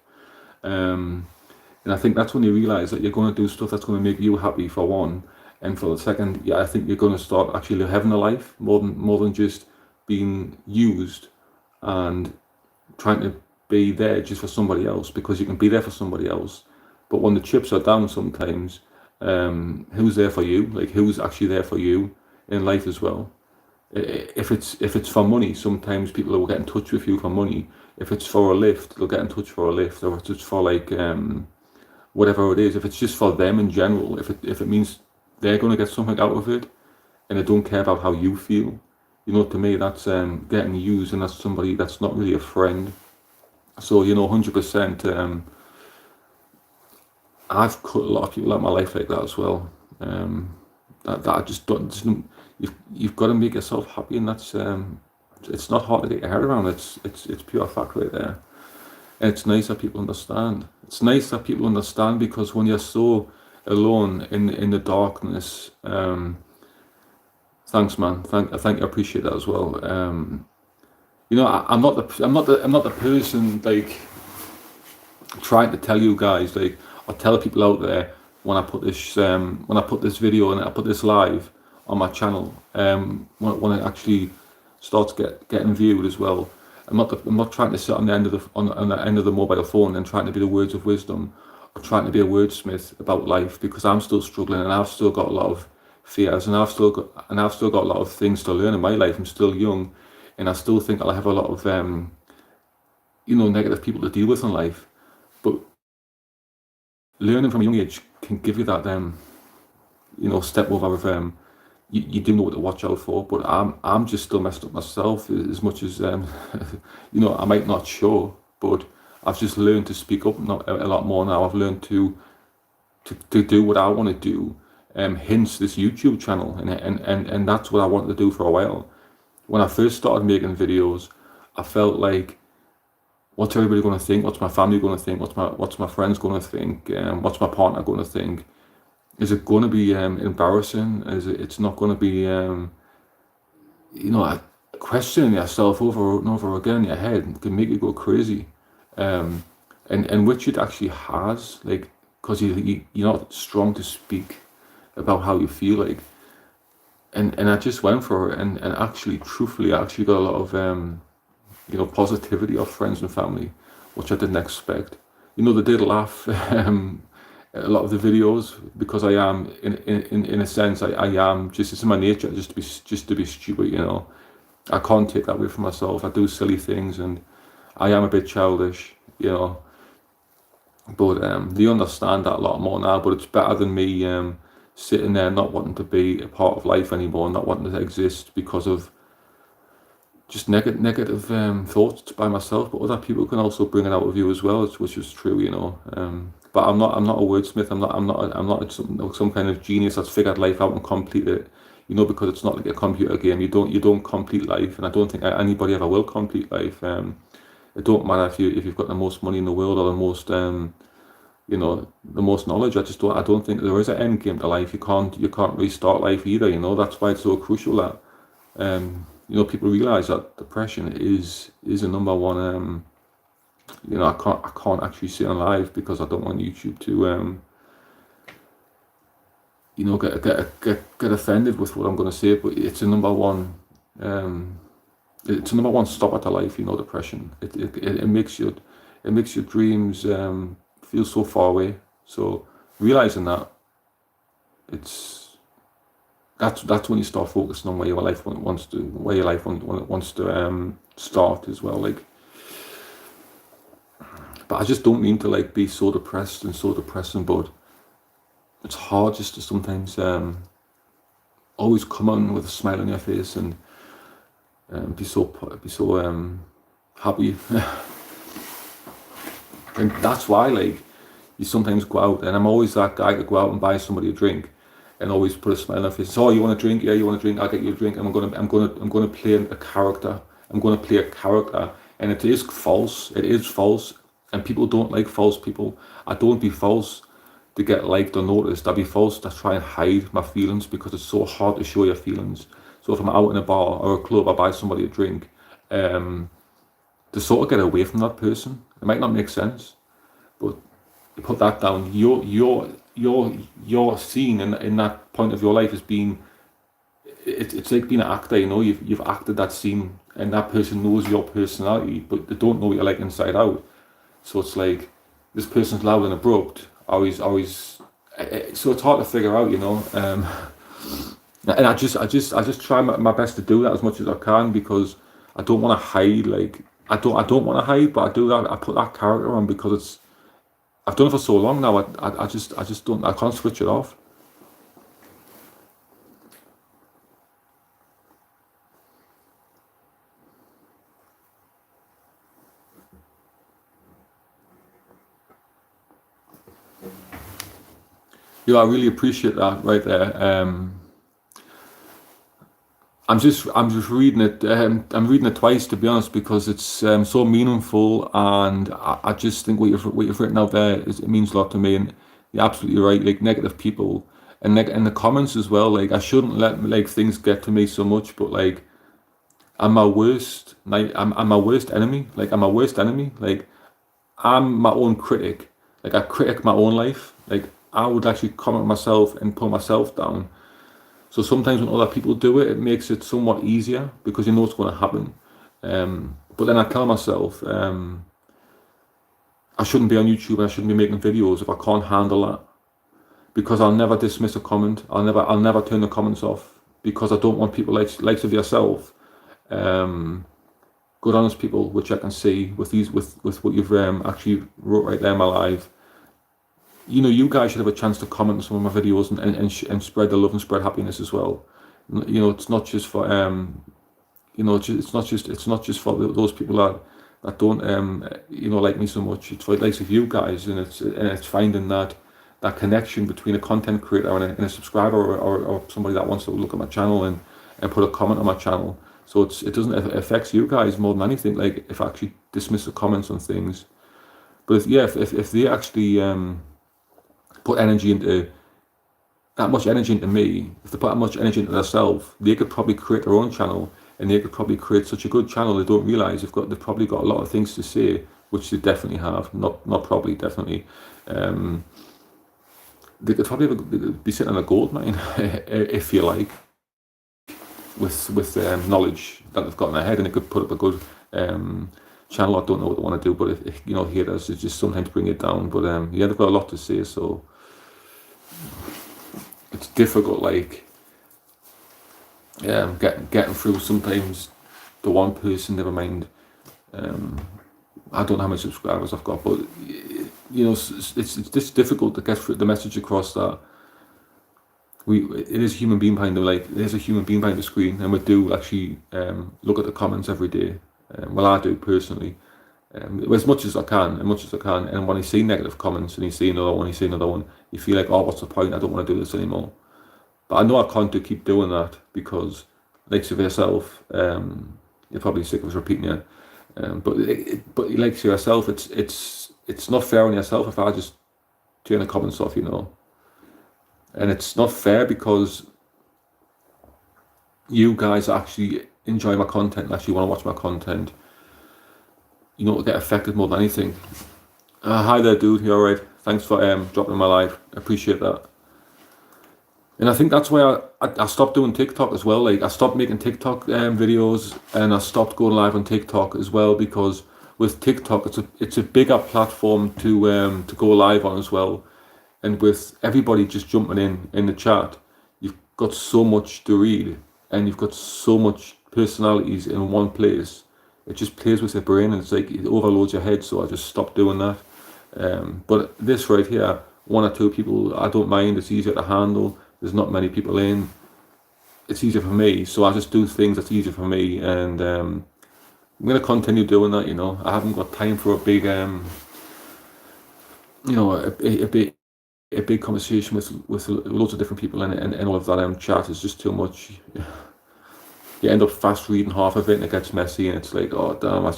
and I think that's when you realize that you're going to do stuff that's going to make you happy, for one, and for the second, yeah, I think you're going to start actually having a life more than just being used and trying to be there just for somebody else, because you can be there for somebody else, but when the chips are down sometimes, who's there for you? Like, who's actually there for you in life as well? If it's for money, sometimes people will get in touch with you for money. If it's for a lift, they'll get in touch for a lift, or if it's for like whatever it is. If it's just for them in general, if it means they're going to get something out of it, and they don't care about how you feel. To me, that's getting used, and that's somebody that's not really a friend. So 100%. I've cut a lot of people out of my life like that as well. That I just don't. You've got to make yourself happy, and that's it's not hard to get your head around. It's pure fact right there. And it's nice that people understand. It's nice that people understand, because when you're so alone in the darkness, thanks, man. I appreciate that as well. I'm not the person like trying to tell you guys, like, or tell people out there when I put this video and I put this live on my channel, when it actually starts getting viewed as well. I'm not trying to sit on the end of the mobile phone and trying to be the words of wisdom, or trying to be a wordsmith about life, because I'm still struggling, and I've still got a lot of fears, and I've still got a lot of things to learn in my life. I'm still young, and I still think I'll have a lot of negative people to deal with in life. But learning from a young age can give you that step over of you do know what to watch out for. But I'm just still messed up myself, as much as I might not show, but I've just learned to speak up a lot more now. I've learned to do what I want to do, hence this YouTube channel, and that's what I wanted to do for a while. When I first started making videos, I felt like, what's everybody going to think? What's my family going to think? What's my friends going to think? What's my partner going to think? Is it going to be embarrassing? It's not going to be, questioning yourself over and over again in your head can make you go crazy. And which it actually has, like, because you're not strong to speak about how you feel, like. And I just went for it, and actually, truthfully, I actually got a lot of positivity of friends and family, which I didn't expect. They did laugh a lot of the videos, because I am in a sense, I am just, it's in my nature just to be stupid. I can't take that away from myself. I do silly things, and I am a bit childish, but they understand that a lot more now. But it's better than me sitting there not wanting to be a part of life anymore, not wanting to exist because of just negative thoughts by myself. But other people can also bring it out of you as well, which is true. But I'm not a wordsmith. I'm not some kind of genius that's figured life out and completed it. Because it's not like a computer game. You don't complete life, and I don't think anybody ever will complete life. It don't matter if you've got the most money in the world, or the most the most knowledge. I don't think there is an end game to life. You can't restart life either. That's why it's so crucial that people realize that depression is a number one. I can't actually say on live, because I don't want YouTube to get offended with what I'm going to say. But it's a number one. It's a number one stopper to life. Depression. It makes your dreams feel so far away. So realizing that, that's when you start focusing on where your life wants to start as well. Like, but I just don't mean to like be so depressed and so depressing, but it's hard just to sometimes always come on with a smile on your face and be so happy. And that's why, like, you sometimes go out, and I'm always that guy to go out and buy somebody a drink and always put a smile on their face. So, oh, you want a drink? Yeah, you want a drink? I'll get you a drink. And I'm gonna play a character. I'm gonna play a character, and it is false. It is false, and people don't like false people. I don't be false to get liked or noticed. I'd be false to try and hide my feelings, because it's so hard to show your feelings. So if I'm out in a bar or a club, I buy somebody a drink, to sort of get away from that person. It might not make sense, but you put that down. You're seen in that point of your life as being. It's like being an actor. You've acted that scene, and that person knows your personality, but they don't know what you're like inside out. So it's like, this person's loud and abrupt. Always. So it's hard to figure out, and I just try my best to do that as much as I can, because I don't want to hide. Like, I don't want to hide, but I do that. I put that character on because I've done it for so long now. I just don't. I can't switch it off. I really appreciate that right there. I'm just reading it. I'm reading it twice to be honest because it's so meaningful, and I just think what you've written out there it means a lot to me. And you're absolutely right. Like negative people and the comments as well. Like I shouldn't let like things get to me so much, but like I'm my worst enemy. Like I'm my worst enemy. Like I'm my own critic. Like I critic my own life. Like I would actually comment myself and pull myself down. So sometimes when other people do it, it makes it somewhat easier because you know what's going to happen. But then I tell myself I shouldn't be on YouTube and I shouldn't be making videos if I can't handle that because I'll never dismiss a comment. I'll never turn the comments off because I don't want people like of yourself, good honest people, which I can see with with what you've actually wrote right there in my life. You guys should have a chance to comment on some of my videos and spread the love and spread happiness as well. It's not just for it's not just for those people that don't like me so much. It's for the likes of you guys, and it's finding that connection between a content creator and a subscriber or somebody that wants to look at my channel and put a comment on my channel. So it doesn't it affects you guys more than anything. Like if I actually dismiss the comments on things, but if they actually put energy into that much energy into me, if they put that much energy into themselves, they could probably create their own channel, and they could probably create such a good channel they don't realize they've probably got a lot of things to say, which they definitely have. Not probably, definitely. They could probably be sitting on a gold mine, if you like, with knowledge that they've got in their head, and they could put up a good channel. I don't know what they want to do, but if haters just sometimes bring it down. But yeah, they've got a lot to say, so it's difficult. Like getting through sometimes the one person. Never mind. I don't know how many subscribers I've got, but it's just difficult to get the message across that it is a human being behind there's a human being behind the screen, and we do actually look at the comments every day. Well, I do personally, as much as I can, And when you see negative comments and you see another one, you feel like, oh, what's the point? I don't want to do this anymore. But I know I can't keep doing that because, like of yourself, you're probably sick of us repeating it. But like to yourself, it's not fair on yourself if I just turn the comments off, And it's not fair because you guys actually enjoy my content and actually want to watch my content. Get affected more than anything. Hi there, dude. You alright? Thanks for dropping my live. I appreciate that. And I think that's why I stopped doing TikTok as well. Like I stopped making TikTok videos, and I stopped going live on TikTok as well because with TikTok it's a bigger platform to go live on as well. And with everybody just jumping in the chat, you've got so much to read, and you've got so much personalities in one place. It just plays with your brain, and it's like it overloads your head. So I just stopped doing that. But this right here, one or two people, I don't mind. It's easier to handle. There's not many people in. It's easier for me, so I just do things that's easier for me, and I'm gonna continue doing that. I haven't got time for a big, a big conversation with loads of different people, and all of that chat is just too much. You end up fast reading half of it, and it gets messy, and it's like, oh damn,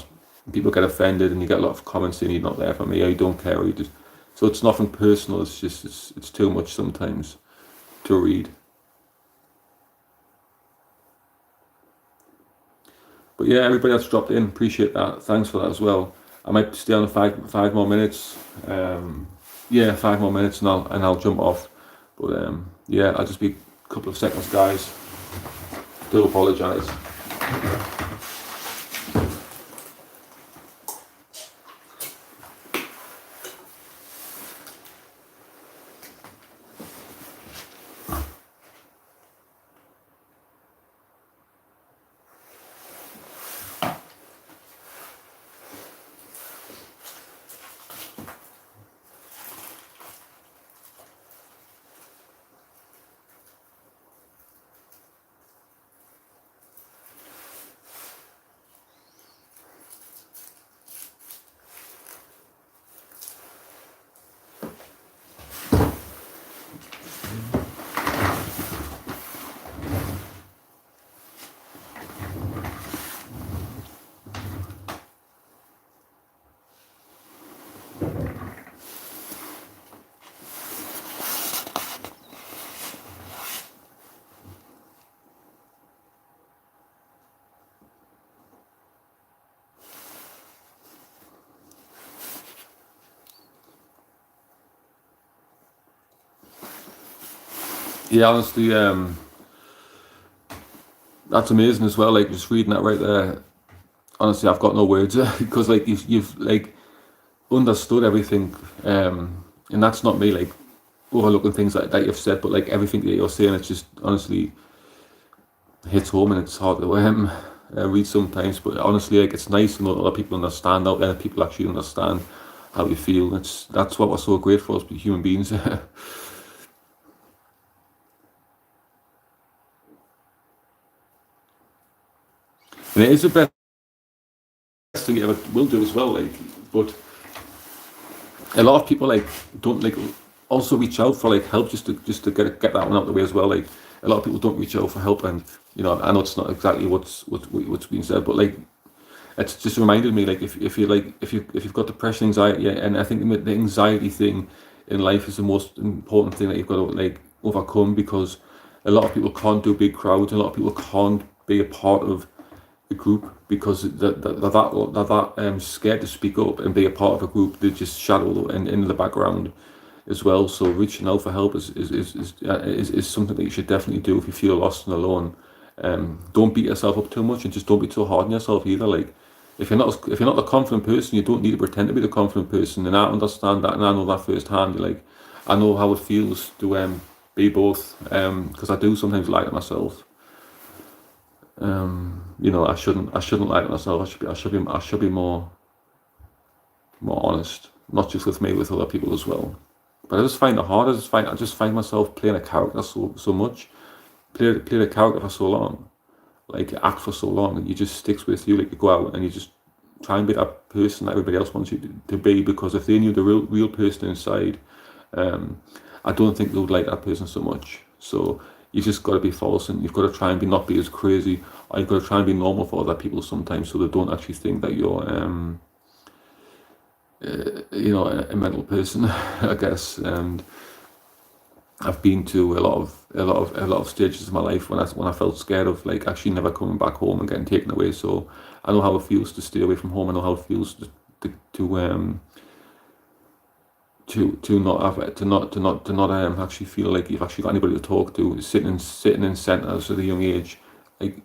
people get offended, and you get a lot of comments saying you're not there for me, or you don't care, or you just. So it's nothing personal. It's just it's too much sometimes to read. But yeah, everybody that's dropped in, appreciate that. Thanks for that as well. I might stay on 5 more minutes. Yeah, 5 more minutes, and I'll jump off. But yeah, I'll just be a couple of seconds, guys. Do apologise. Yeah, honestly, that's amazing as well. Like just reading that right there. Honestly, I've got no words because like you've like understood everything, and that's not me like overlooking things that you've said, but like everything that you're saying, it's just honestly hits home, and it's hard to read sometimes. But honestly, like it's nice to know that other people understand out there. People actually understand how you feel. That's what we're so grateful as human beings. And it is the best thing you ever will do as well. Like, but a lot of people like don't like also reach out for like help just to get that one out of the way as well. Like a lot of people don't reach out for help, and you know I know it's not exactly what's being said, but like it's just reminded me like if you like if you've got depression, anxiety, and I think the anxiety thing in life is the most important thing that you've got to like overcome, because a lot of people can't do big crowds, a lot of people can't be a part of the group because they're scared to speak up and be a part of a group. They just shadow and in the background as well. So reaching out for help is something that you should definitely do if you feel lost and alone. Don't beat yourself up too much, and just don't be too hard on yourself either. Like if you're not a confident person, you don't need to pretend to be the confident person. And I understand that, and I know that firsthand. Like I know how it feels to be both, because I do sometimes lie to myself. You know, I shouldn't lie to myself. I should be more honest, not just with me, with other people as well. But I just find it hard. I just find myself playing a character so much, play a character for so long, like act for so long, and you just sticks with you. Like you go out and you just try and be that person that everybody else wants you to be, because if they knew the real person inside, I don't think they would like that person so much. So you just got to be false, and you've got to try and not be as crazy, or you've got to try and be normal for other people sometimes, so they don't actually think that you're you know, a mental person, I guess. And I've been to a lot of stages of my life when I felt scared of like actually never coming back home and getting taken away. So I know how it feels to stay away from home. I know how it feels to not have to not actually feel like you've actually got anybody to talk to. Sitting in centres at a young age, like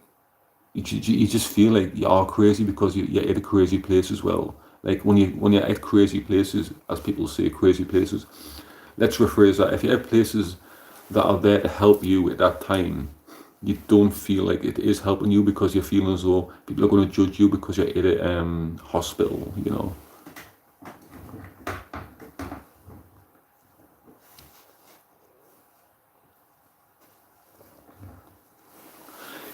you just feel like you are crazy because you're at a crazy place as well. Like when you're at crazy places, as people say, crazy places. Let's rephrase that. If you're at places that are there to help you at that time, you don't feel like it is helping you, because you're feeling as though people are going to judge you because you're at a hospital. You know.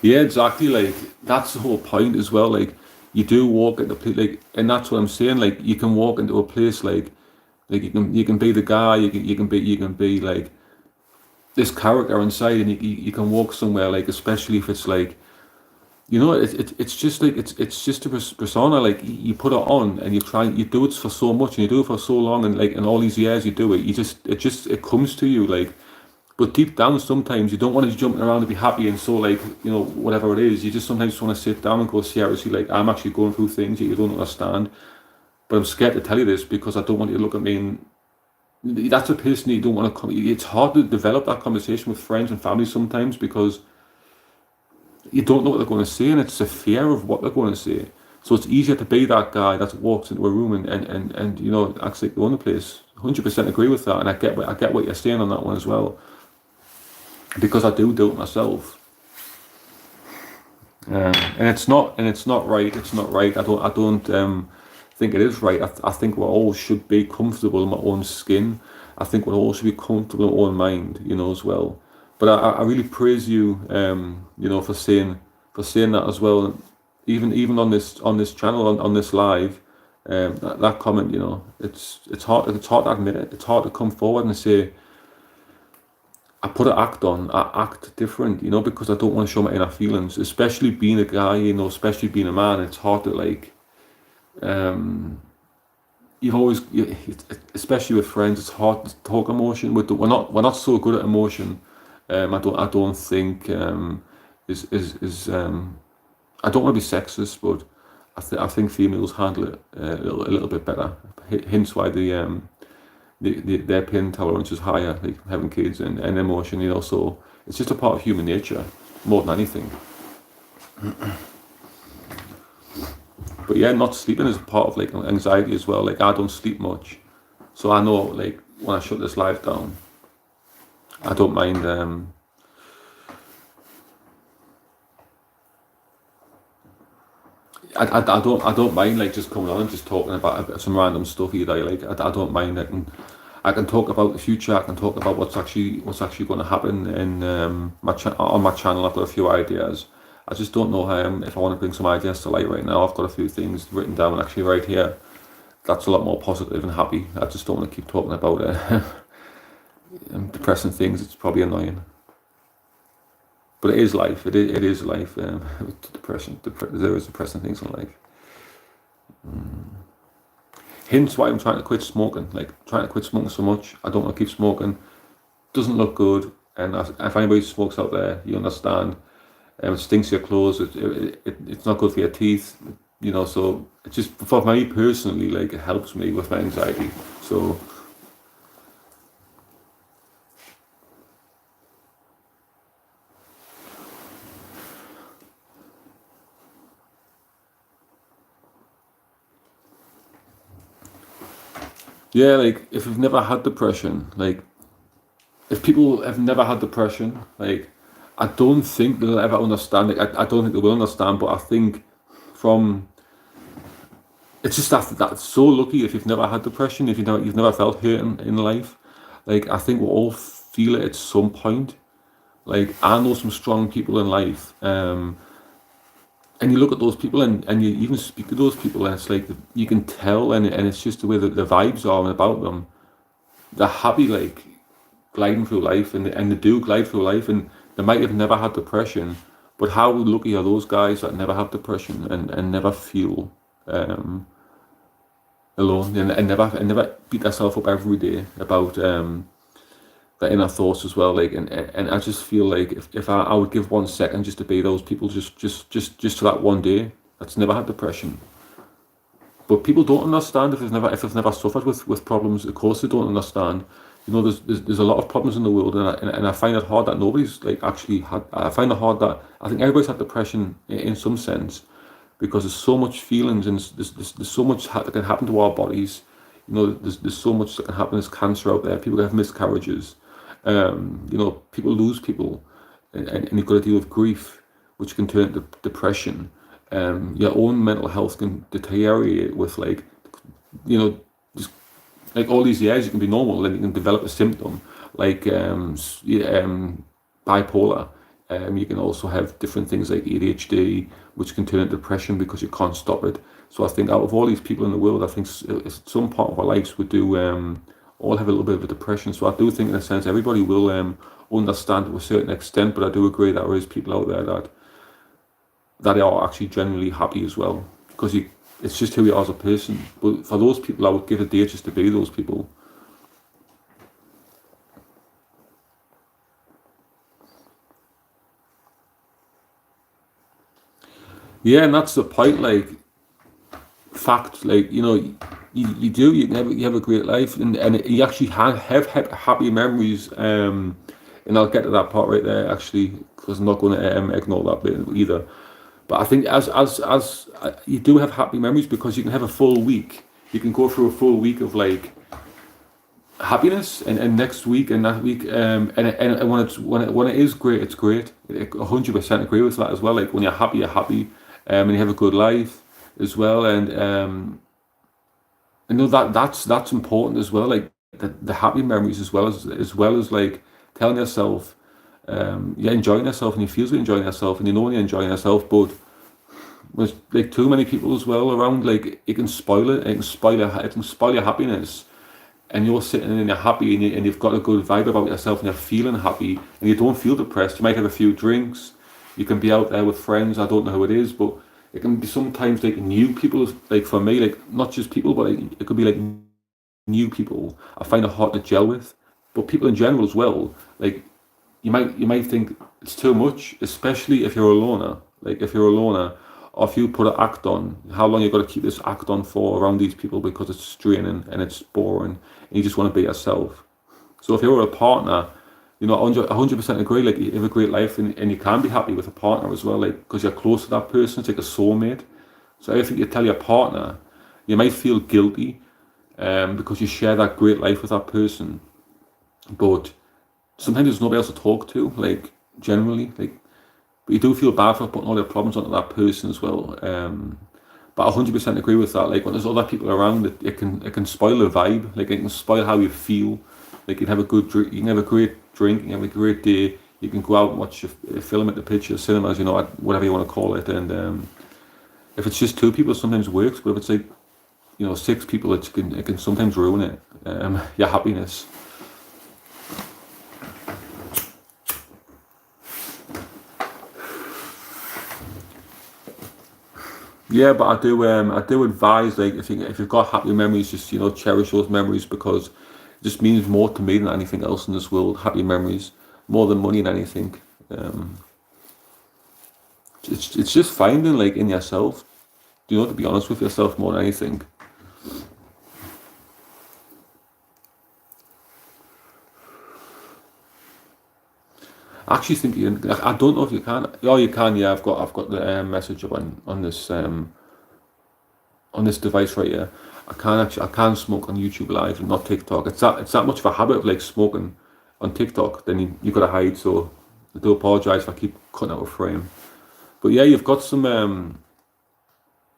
Yeah, exactly. Like that's the whole point as well. Like you do walk into place, like, and that's what I'm saying. Like you can walk into a place like you can be the guy. You can be like this character inside, and you can walk somewhere like, especially if it's like, you know, it's just like it's just a persona. Like you put it on and you do it for so much, and you do it for so long, and like in all these years you do it. It comes to you like. But deep down, sometimes you don't want to be jumping around to be happy, and so like, you know, whatever it is, you just sometimes want to sit down and go seriously. Like I'm actually going through things that you don't understand, but I'm scared to tell you this because I don't want you to look at me. And that's a person that you don't want to come. It's hard to develop that conversation with friends and family sometimes because you don't know what they're going to say, and it's a fear of what they're going to say. So it's easier to be that guy that walks into a room and you know, acts like they own the place. 100% agree with that, and I get what you're saying on that one as well, because I do it myself. And it's not right. It's not right. I don't think it is right. I think we all should be comfortable in my own skin. I think we all should be comfortable in our own mind, you know, as well. But I really praise you, you know, for saying that as well. Even on this channel, on this live, that comment, you know, it's hard to admit it. It's hard to come forward and say, I put an act on. I act different, you know, because I don't want to show my inner feelings. Especially being a guy, you know, especially being a man. It's hard to like. You've always, especially with friends, it's hard to talk emotion. We're not so good at emotion. I don't think is I don't want to be sexist, but I think females handle it a little bit better. Hence why their pain tolerance is higher, like having kids and emotion, you know. So it's just a part of human nature more than anything. But yeah, not sleeping is a part of like anxiety as well. Like I don't sleep much, so I know like when I shut this live down, I don't mind. I don't mind like just coming on and just talking about some random stuff either. Like I don't mind. I can talk about the future. I can talk about what's actually going to happen in on my channel. I've got a few ideas. I just don't know if I want to bring some ideas to light right now. I've got a few things written down actually right here. That's a lot more positive and happy. I just don't want to keep talking about depressing things. It's probably annoying. But it is life. It is life. Depression. There is depressing things in life. Hence why I'm trying to quit smoking. Like trying to quit smoking so much. I don't want to keep smoking. Doesn't look good. And if anybody smokes out there, you understand. It stinks your clothes. It's not good for your teeth. You know. So it's just for me personally, like it helps me with my anxiety. So. Yeah, like if you've never had depression, like if people have never had depression, like I don't think they'll ever understand it. I don't think they will understand, but I think from it's just that's so lucky if you've never had depression, if you've never felt hurt in life. Like I think we all feel it at some point. Like I know some strong people in life, and you look at those people and you even speak to those people, and it's like you can tell, and it's just the way that the vibes are and about them. They're happy, like gliding through life, and they do glide through life, and they might have never had depression, but how lucky are those guys that never have depression and never feel alone, and never beat themselves up every day about the inner thoughts as well. Like and I just feel like if I would give 1 second just to be those people, just for that one day that's never had depression. But people don't understand if they've never suffered with problems. Of course they don't understand. You know, there's a lot of problems in the world, and I find it hard that nobody's like actually had. I find it hard that I think everybody's had depression in some sense, because there's so much feelings, and there's so much that can happen to our bodies. You know, there's so much that can happen. There's cancer out there. People have miscarriages. You know, people lose people, and you've got to deal with grief, which can turn into depression. Your own mental health can deteriorate with like, you know, just like all these years you can be normal, then you can develop a symptom like bipolar. You can also have different things like ADHD, which can turn into depression because you can't stop it. So I think out of all these people in the world, I think some part of our lives we do all have a little bit of a depression. So I do think in a sense everybody will understand to a certain extent, but I do agree that there is people out there that are actually genuinely happy as well, because it's just who you are as a person. But for those people, I would give a day just to be those people. Yeah, and that's the point. Like, fact, like you know, you have a great life, and you actually have happy memories. And I'll get to that part right there actually, because I'm not going to ignore that bit either. But I think as you do have happy memories, because you can have a full week. You can go through a full week of like happiness, and next week and that week, and when it is great, it's great. 100% agree with that as well. Like when you're happy, and you have a good life as well, and I know that's important as well. Like the happy memories as well as like telling yourself, you're enjoying yourself, and you feel you're enjoying yourself, and you know you're enjoying yourself, but there's like too many people as well around, like it can spoil it. It can spoil your happiness, and you're sitting and you're happy, and you've got a good vibe about yourself, and you're feeling happy, and you don't feel depressed. You might have a few drinks, you can be out there with friends. I don't know who it is, but it can be sometimes like new people. Like for me, like not just people, but like, it could be like new people. I find it hard to gel with, but people in general as well. Like you might think it's too much, especially if you're a loner. Like if you're a loner, or if you put an act on, how long you got to keep this act on for around these people because it's draining and it's boring and you just want to be yourself. So if you're a partner, you know, 100% agree, like you have a great life and you can be happy with a partner as well, like because you're close to that person, it's like a soulmate. So everything you tell your partner, you might feel guilty because you share that great life with that person, but sometimes there's nobody else to talk to, like generally, like, but you do feel bad for putting all your problems onto that person as well. But I 100% agree with that. Like when there's other people around, it can spoil the vibe. Like it can spoil how you feel. Like you can have a good drink, you can have a great drink, you can have a great day. You can go out and watch a film at the picture cinemas, you know, whatever you want to call it. And if it's just two people, it sometimes works. But if it's like, you know, 6 people, it can sometimes ruin it. Your happiness. Yeah, but I do advise, like if you've got happy memories, just, you know, cherish those memories because it just means more to me than anything else in this world. Happy memories, more than money and anything. It's just finding like in yourself, you know, to be honest with yourself more than anything. I actually think I don't know if you can. Oh, you can. Yeah, I've got the message up on this device right here. I can smoke on YouTube Live and not TikTok. It's that much of a habit of like smoking on TikTok. Then you gotta hide. So I do apologise if I keep cutting out a frame. But yeah, you've got some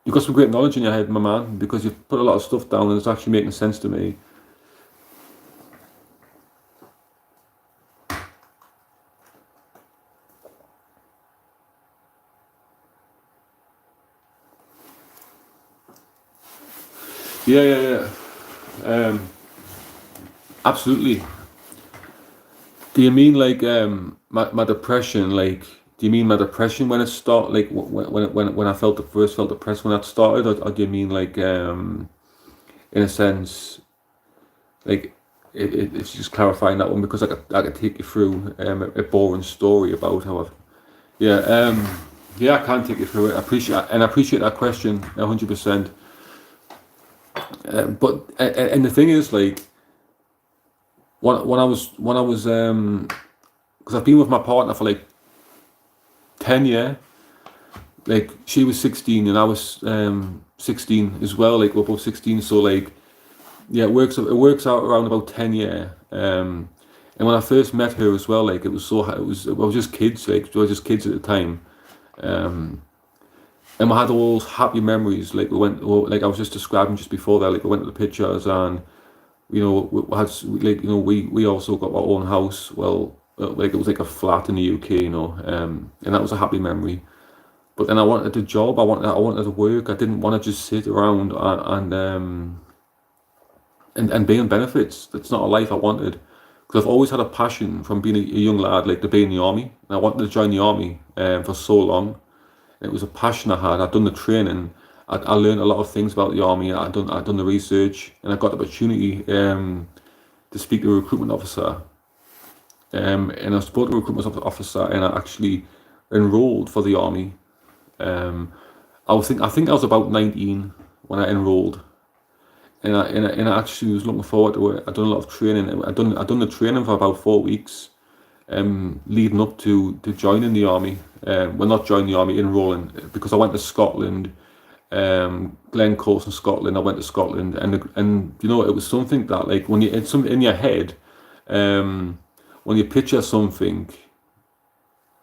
great knowledge in your head, my man, because you've put a lot of stuff down and it's actually making sense to me. Yeah. Absolutely. Do you mean like my depression? Like, do you mean my depression when it started? Like when I first felt depressed when that started, or do you mean like in a sense like it's just clarifying that one because I could take you through a boring story about how I've yeah yeah I can take you through it. I appreciate that question 100%. But and the thing is like when I was because I've been with my partner for like 10 years. Like she was 16 and I was 16 as well. Like we're both 16, so like yeah, it works out around about 10 years. And when I first met her as well, like I was just kids, like we were just kids at the time. And we had all those happy memories. Like like I was just describing just before that. Like we went to the pictures and you know we had like you know we also got our own house. Well, like it was like a flat in the UK, you know, and that was a happy memory. But then I wanted a job. I wanted to work. I didn't want to just sit around and be on benefits. That's not a life I wanted. Because I've always had a passion from being a young lad, like to be in the army. And I wanted to join the army for so long. It was a passion I had. I'd done the training. I learned a lot of things about the army. I'd done the research, and I got the opportunity to speak to a recruitment officer. And I spoke to a recruitment officer, and I actually enrolled for the army. I think I was about 19 when I enrolled, and I actually was looking forward to it. I'd done a lot of training. I'd done the training for about 4 weeks, leading up to joining the army. Well, not joining the army, enrolling, because I went to Scotland, Glencoe in Scotland. I went to Scotland, and you know it was something that like when you it's something in your head, when you picture something,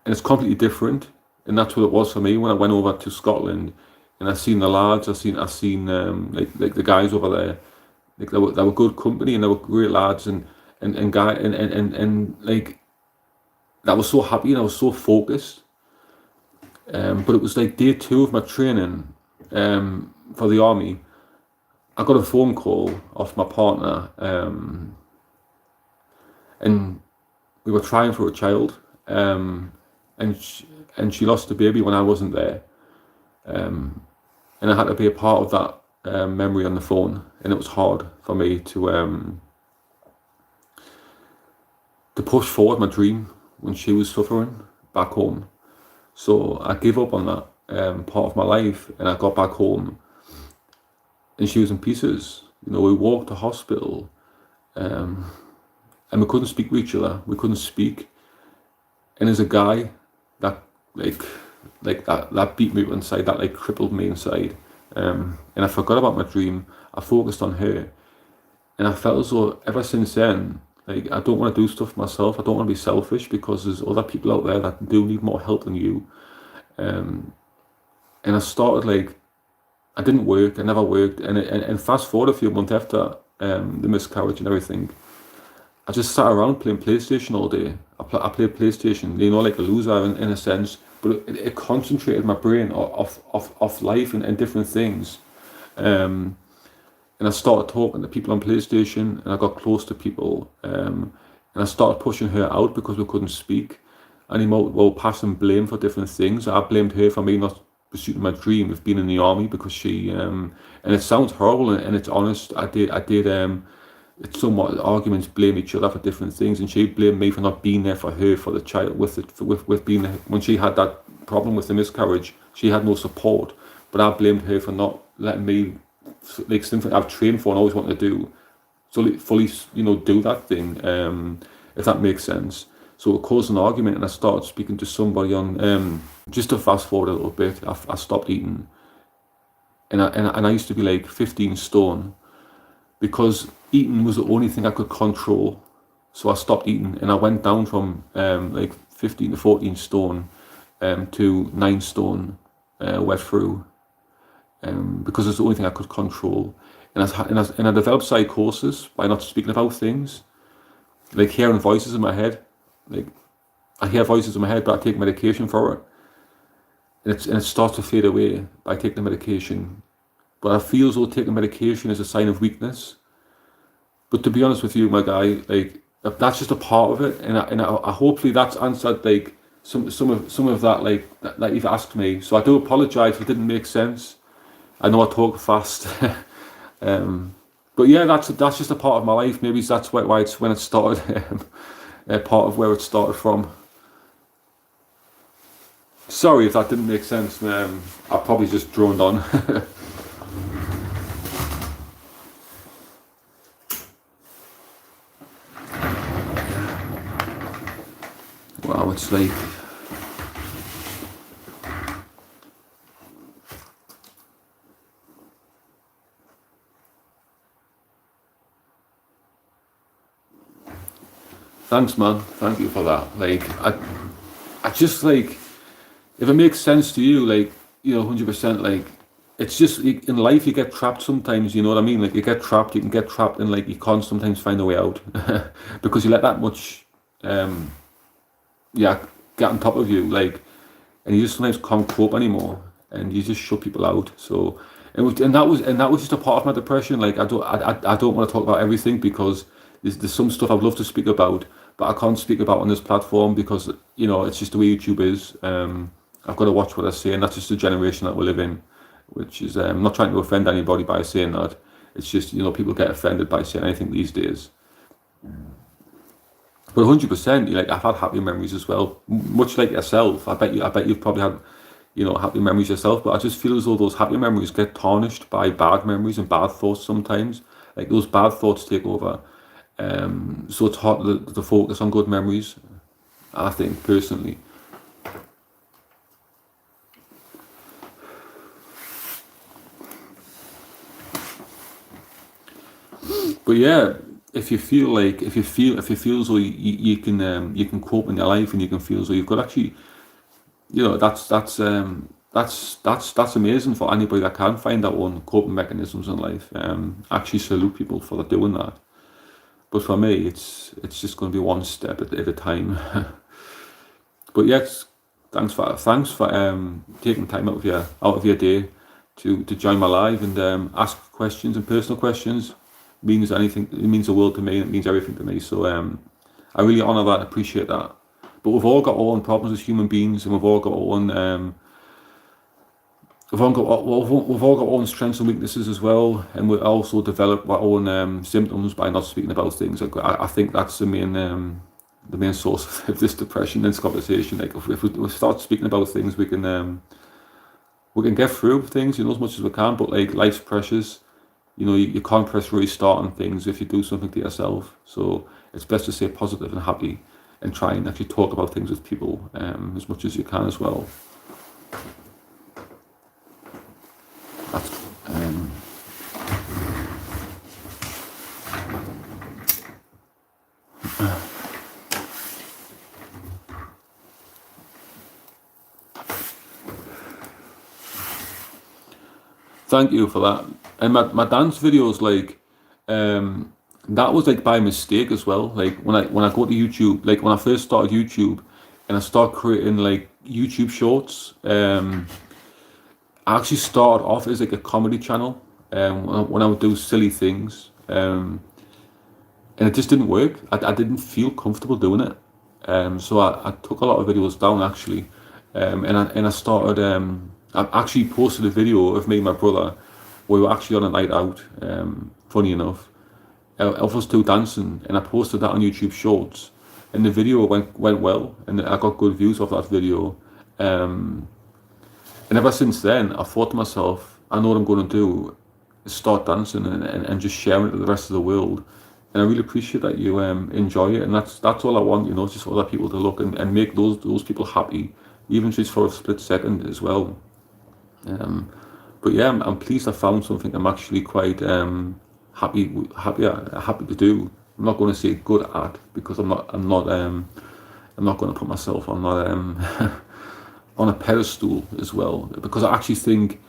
and it's completely different, and that's what it was for me when I went over to Scotland, and I seen the lads. I seen like the guys over there, like they were good company and they were great lads and guy and like I was so happy and I was so focused. But it was like day 2 of my training for the army. I got a phone call off my partner, and we were trying for a child, and she lost the baby when I wasn't there, and I had to be a part of that memory on the phone, and it was hard for me to push forward my dream when she was suffering back home. So I gave up on that, part of my life, and I got back home and she was in pieces. You know, we walked to hospital, and we couldn't speak to each other. We couldn't speak. And there's a guy that that beat me up inside, that like crippled me inside. And I forgot about my dream. I focused on her, and I felt as though ever since then, like, I don't want to do stuff for myself. I don't want to be selfish, because there's other people out there that do need more help than you. And I started, like, I didn't work. I never worked. And fast forward a few months after the miscarriage and everything, I just sat around playing PlayStation all day. I played PlayStation, you know, like a loser in a sense, but it concentrated my brain off life and different things. And I started talking to people on PlayStation, and I got close to people, and I started pushing her out because we couldn't speak anymore. We were passing blame for different things. I blamed her for me not pursuing my dream of being in the army, because she, and it sounds horrible and it's honest, I did it's somewhat arguments blame each other for different things, and she blamed me for not being there for her, for the child, with being there. When she had that problem with the miscarriage, she had no support, but I blamed her for not letting me, like, something I've trained for and always wanted to do, so fully, you know, do that thing, if that makes sense. So it caused an argument, and I started speaking to somebody on, just to fast forward a little bit, I stopped eating, and I used to be like 15 stone, because eating was the only thing I could control. So I stopped eating, and I went down from like 15 to 14 stone to 9 stone wet through, because it's the only thing I could control. And I developed psychosis by not speaking about things, like hearing voices in my head. Like, I hear voices in my head, but I take medication for it, and it starts to fade away by taking the medication. But I feel as though taking medication is a sign of weakness. But to be honest with you, my guy, like, that's just a part of it, and I hopefully that's answered, like, some of that, like, that you've asked me. So I do apologise if it didn't make sense. I know I talk fast, but yeah, that's just a part of my life. Maybe that's why it's when it started, part of where it started from. Sorry if that didn't make sense. I probably just droned on. Wow, it's like, thanks, man. Thank you for that. Like, I just, like, if it makes sense to you, like, you know, 100%, like, it's just, in life you get trapped sometimes, you know what I mean? Like, you can get trapped, and, like, you can't sometimes find a way out because you let that much, get on top of you, like, and you just sometimes can't cope anymore, and you just shut people out. So, and that was just a part of my depression. Like, I don't want to talk about everything, because there's some stuff I'd love to speak about, but I can't speak about on this platform, because, you know, it's just the way YouTube is. I've got to watch what I say, and that's just the generation that we live in, which is, I'm not trying to offend anybody by saying that. It's just, you know, people get offended by saying anything these days. But 100%, like, I've had happy memories as well, much like yourself. I bet you've probably had, you know, happy memories yourself. But I just feel as though those happy memories get tarnished by bad memories and bad thoughts sometimes. Like, those bad thoughts take over. So it's hard to focus on good memories, I think, personally. But yeah, if you feel as though you can cope in your life, and you can feel as though you've got, actually, you know, that's amazing for anybody that can find their own coping mechanisms in life. Actually salute people for doing that. But for me, it's just going to be one step at a time. But yes, thanks for taking time out of your day to join my live and ask questions, and personal questions. Means anything. It means the world to me, and it means everything to me. So I really honour that and appreciate that. But we've all got our own problems as human beings, and we've all got our own we've all got our own strengths and weaknesses as well, and we also develop our own symptoms by not speaking about things. I think that's the main source of this depression, this conversation. Like, if we start speaking about things, we can we can get through things, you know, as much as we can, but like life's precious. You know, you can't press restart on things if you do something to yourself. So it's best to stay positive and happy and try and actually talk about things with people as much as you can as well. That's, thank you for that. And my dance videos, like, that was like by mistake as well. Like when I go to YouTube, like when I first started YouTube and I start creating like YouTube shorts, I actually started off as like a comedy channel when I would do silly things, and it just didn't work. I didn't feel comfortable doing it, so I took a lot of videos down actually, and I started. I actually posted a video of me and my brother. We were actually on a night out. Funny enough, of us two dancing, and I posted that on YouTube Shorts, and the video went well, and I got good views off that video. And ever since then, I thought to myself, I know what I'm going to do is start dancing and just sharing it to the rest of the world. And I really appreciate that you enjoy it, and that's all I want, you know, just for other people to look and make those people happy, even just for a split second as well. But yeah, I'm pleased I found something I'm actually quite happy to do. I'm not going to say good at, because I'm not going to put myself on that on a pedestal as well, because I actually think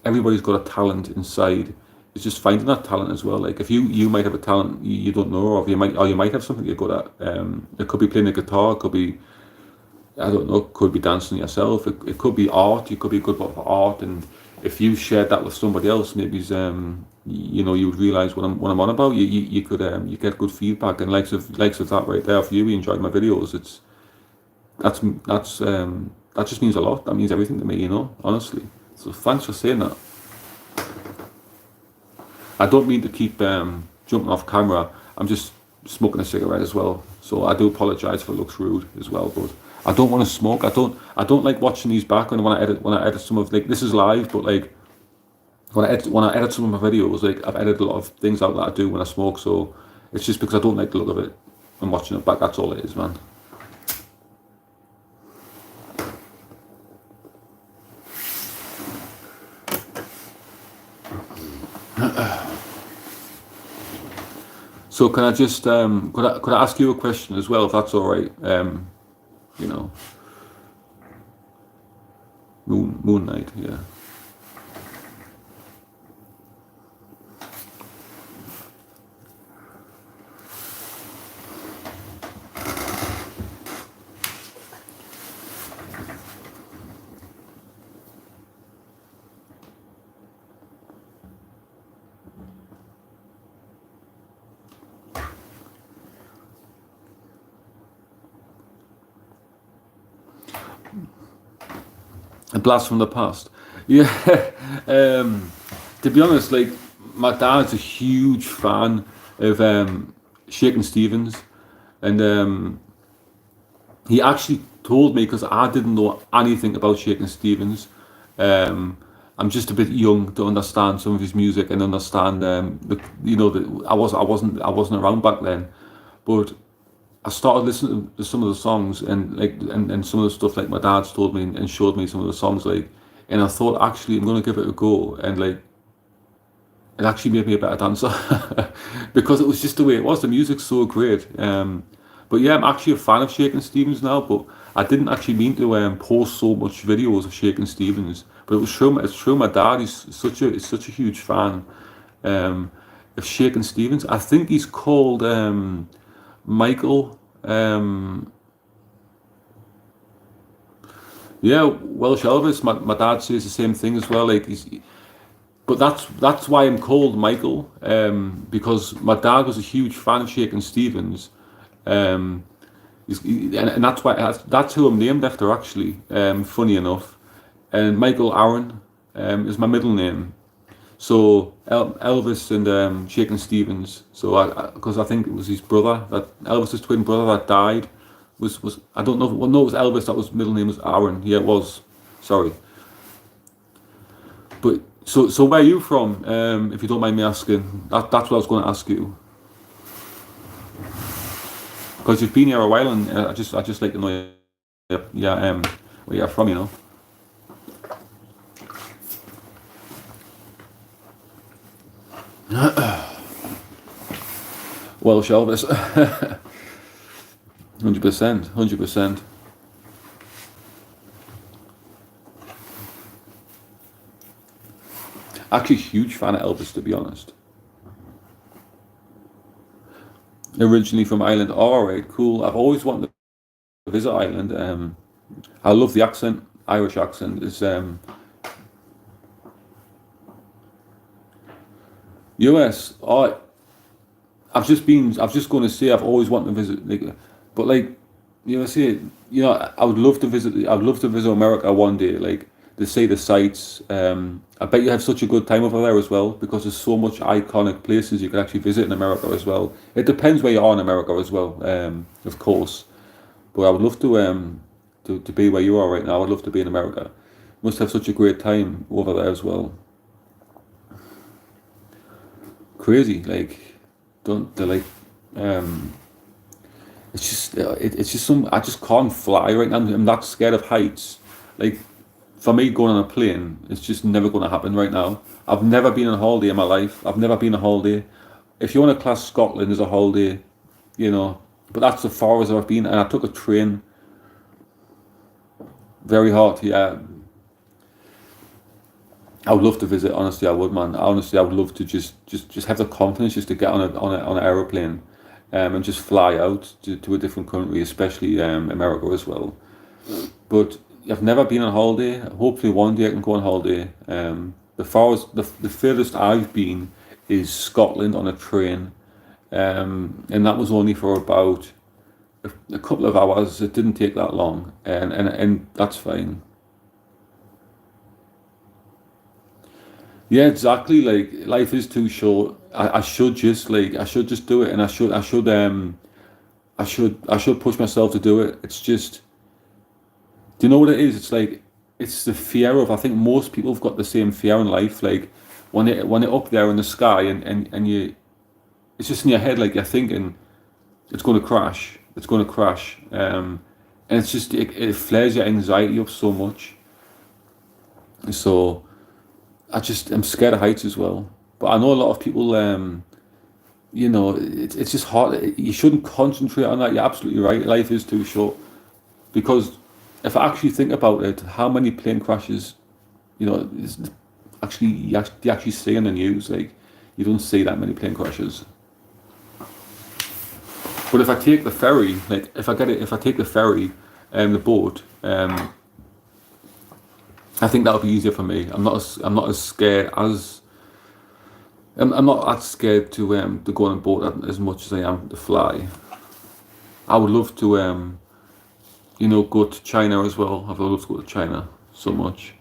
everybody's got a talent inside. It's just finding that talent as well. Like if you might have a talent you don't know of, you might have something you're good at. It could be playing a guitar, it could be, I don't know, it could be dancing yourself, it could be art, you could be good for art, and if you shared that with somebody else, maybe you know, you would realize what I'm on about. You could you get good feedback, and likes of that right there. If you enjoyed my videos, that just means a lot. That means everything to me, you know, honestly. So thanks for saying that. I don't mean to keep jumping off camera. I'm just smoking a cigarette as well, so I do apologise if it looks rude as well. But I don't want to smoke. I don't like watching these back when I edit some of, like, this is live, but like when I edit some of my videos, like I've edited a lot of things out that I do when I smoke. So it's just because I don't like the look of it and watching it back. That's all it is, man. So can I just could I ask you a question as well, if that's all right? You know, Moon Knight, yeah. A blast from the past. Yeah. To be honest, like, my dad's a huge fan of Shakin' Stevens, and he actually told me, because I didn't know anything about Shakin' Stevens. I'm just a bit young to understand some of his music and understand, you know, I wasn't around back then, but I started listening to some of the songs, and and some of the stuff, like, my dad's told me and showed me some of the songs, like, and I thought, actually, I'm going to give it a go, and like, it actually made me a better dancer because it was just the way it was. The music's so great. But yeah, I'm actually a fan of Shakin' Stevens now, but I didn't actually mean to post so much videos of Shakin' Stevens, but it's true. My dad is such a huge fan of Shakin' Stevens. I think he's called Michael. Yeah, Welsh Elvis. My dad says the same thing as well. Like, but that's why I'm called Michael, because my dad was a huge fan of Shakin' Stevens, and that's who I'm named after, actually. Funny enough, and Michael Aaron is my middle name. So Elvis and Shakin' Stevens. So because I think it was his brother, that Elvis's twin brother that died, was I don't know. Well, no, it was Elvis. That was middle name was Aaron. Yeah, it was. Sorry. But so where are you from? If you don't mind me asking, that's what I was going to ask you. Because you've been here a while, and I just like to know, yeah, where you're from, you know. Welsh Elvis, 100%. Actually, huge fan of Elvis, to be honest. Originally from Ireland. All right, cool. I've always wanted to visit Ireland. I love the accent. Irish accent is US. I've just going to say I've always wanted to visit, like, but like, USA. You know, I would love to visit. I'd love to visit America one day. Like, to see the sights. I bet you have such a good time over there as well, because there's so much iconic places you can actually visit in America as well. It depends where you are in America as well, of course. But I would love to be where you are right now. I would love to be in America. Must have such a great time over there as well. Crazy, like, don't they like? It's just some. I just can't fly right now. I'm that scared of heights. Like, for me, going on a plane, it's just never going to happen right now. I've never been on holiday in my life. I've never been on holiday. If you want to class Scotland as a holiday, you know, but that's as far as I've been. And I took a train. Very hot, yeah. I would love to visit. Honestly, I would, man. Honestly, I would love to just have the confidence just to get on an aeroplane, and just fly out to a different country, especially America as well. But I've never been on holiday. Hopefully, one day I can go on holiday. The furthest I've been is Scotland on a train, and that was only for about a couple of hours. It didn't take that long, and that's fine. Yeah, exactly. Like, life is too short. I should just do it, and I should push myself to do it. It's just, do you know what it is? It's like, it's the fear of, I think most people have got the same fear in life. Like, when you're up there in the sky, and you, it's just in your head, like, you're thinking it's going to crash. It's going to crash. And it's just, it flares your anxiety up so much. So I'm scared of heights as well. But I know a lot of people, you know, it's just hard. You shouldn't concentrate on that. You're absolutely right. Life is too short. Because if I actually think about it, how many plane crashes, you know, you actually see in the news? Like, you don't see that many plane crashes. But if I take the ferry, like, if I take the ferry and the boat, I think that'll be easier for me. I'm not as scared as I'm not that scared to go on a boat as much as I am to fly. I would love to you know, go to China as well. I'd love to go to China so much.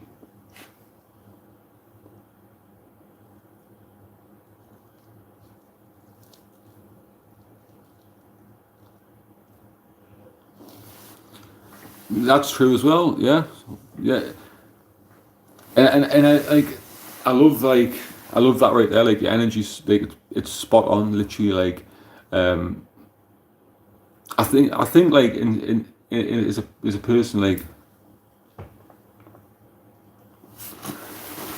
That's true as well. Yeah, yeah. And I like, I love like I love that right there. Like, your energy's like, it's spot on. Literally, like, um, I think like, as a person, like,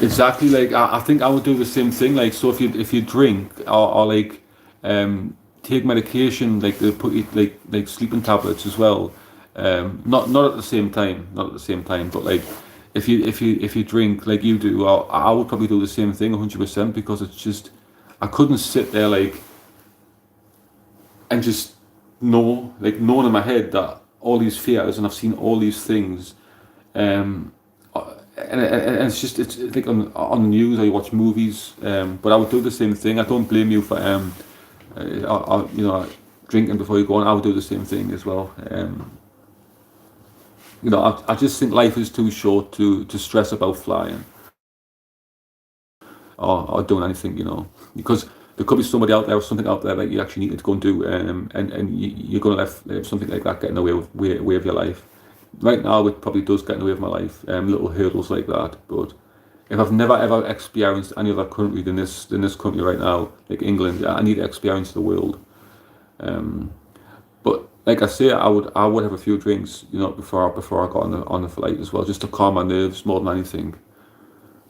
exactly, like, I think I would do the same thing. Like, so if you drink, or like, take medication, like, they put you, like sleeping tablets as well. Not at the same time, but like, if you drink like you do, I would probably do the same thing 100%, because it's just, I couldn't sit there, like, and just knowing in my head that all these fears, and I've seen all these things, um, and it's like on the news, or you watch movies, but I would do the same thing. I don't blame you for you know, drinking before you go on. I would do the same thing as well. You know, I just think life is too short to stress about flying, or doing anything, you know, because there could be somebody out there, or something out there that you actually need to go and do, and you're going to let something like that get in the way of your life. Right now, it probably does get in the way of my life, little hurdles like that, but if I've never ever experienced any other country than this country right now, like England, I need to experience the world. But like I say, I would have a few drinks, before I got on the flight as well, just to calm my nerves more than anything.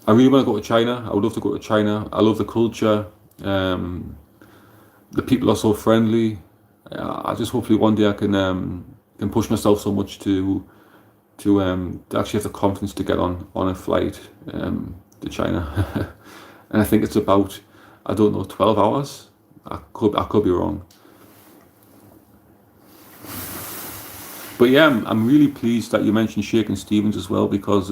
I really want to go to China. I would love to go to China. I love the culture. The people are so friendly. I just hopefully one day I can push myself so much to actually have the confidence to get on a flight to China. And I think it's about, I don't know, 12 hours. I could be wrong. But yeah, I'm really pleased that you mentioned Shakin' Stevens as well, because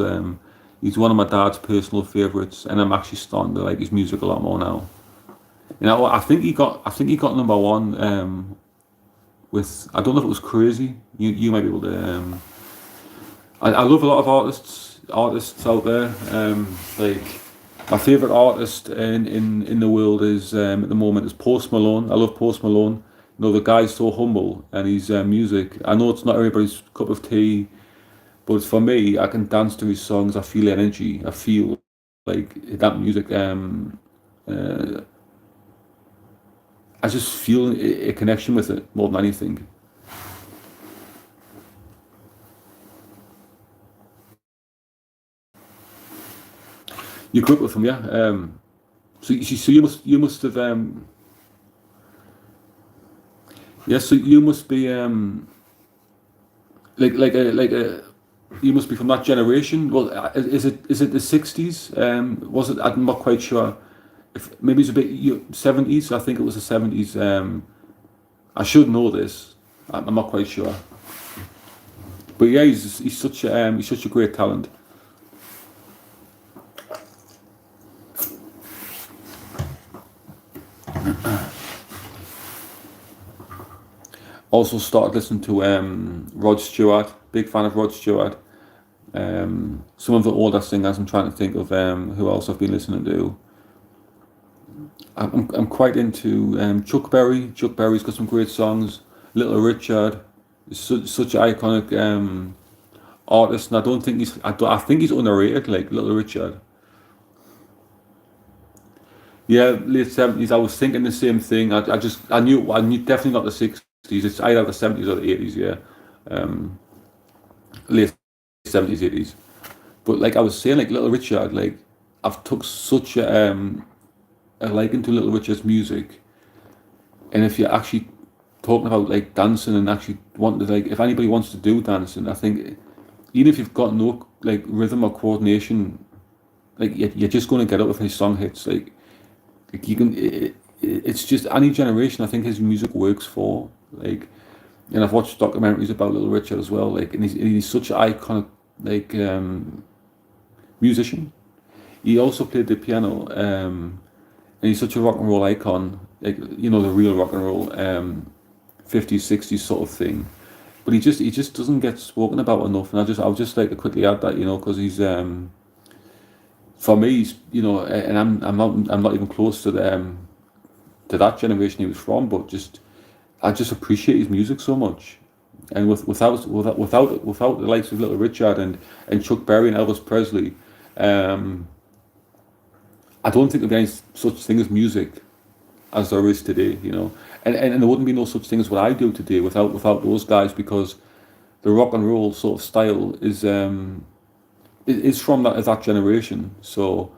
he's one of my dad's personal favourites, and I'm actually starting to like his music a lot more now. I think he got number one with, I don't know if it was Crazy. You might be able to. I love a lot of artists out there. Like my favourite artist in the world is at the moment is Post Malone. I love Post Malone. The guy's so humble, and his music, I know it's not everybody's cup of tea, but for me, I can dance to his songs. I feel energy. I feel like that music. I just feel a connection with it more than anything. You grew up with him, yeah. So you must have yeah. So you must be like a you must be from that generation. Well, is it the 60s? Was it? I'm not quite sure. If maybe it's a bit 70s. I think it was the 70s. I should know this. I'm not quite sure. But yeah, he's such a great talent. Also started listening to Rod Stewart. Big fan of Rod Stewart. Some of the older singers. I'm trying to think of who else I've been listening to. I'm quite into Chuck Berry. Chuck Berry's got some great songs. Little Richard is such an iconic artist, and I don't think he's. I think he's underrated. Like Little Richard. Yeah, late 70s. I was thinking the same thing. I knew definitely not the 60s. It's either the 70s or the 80s. Yeah, late 70s, 80s. But like I was saying, like Little Richard, like I've took such a liking to Little Richard's music, and if you're actually talking about like dancing and actually wanting to, like, if anybody wants to do dancing, I think even if you've got no like rhythm or coordination, like you're just going to get up with his song hits. Like you can, it's just any generation. I think his music works for, like, and I've watched documentaries about Little Richard as well. Like, and he's such an iconic like musician. He also played the piano, and he's such a rock and roll icon. Like, the real rock and roll, 50s, 60s sort of thing. But he just doesn't get spoken about enough. And I would just like to quickly add that, because he's for me, he's, and I'm not even close to to that generation he was from, but I just appreciate his music so much. And without the likes of Little Richard and Chuck Berry and Elvis Presley, I don't think there'd be any such thing as music as there is today, and there wouldn't be no such thing as what I do today without those guys, because the rock and roll sort of style is from that generation. So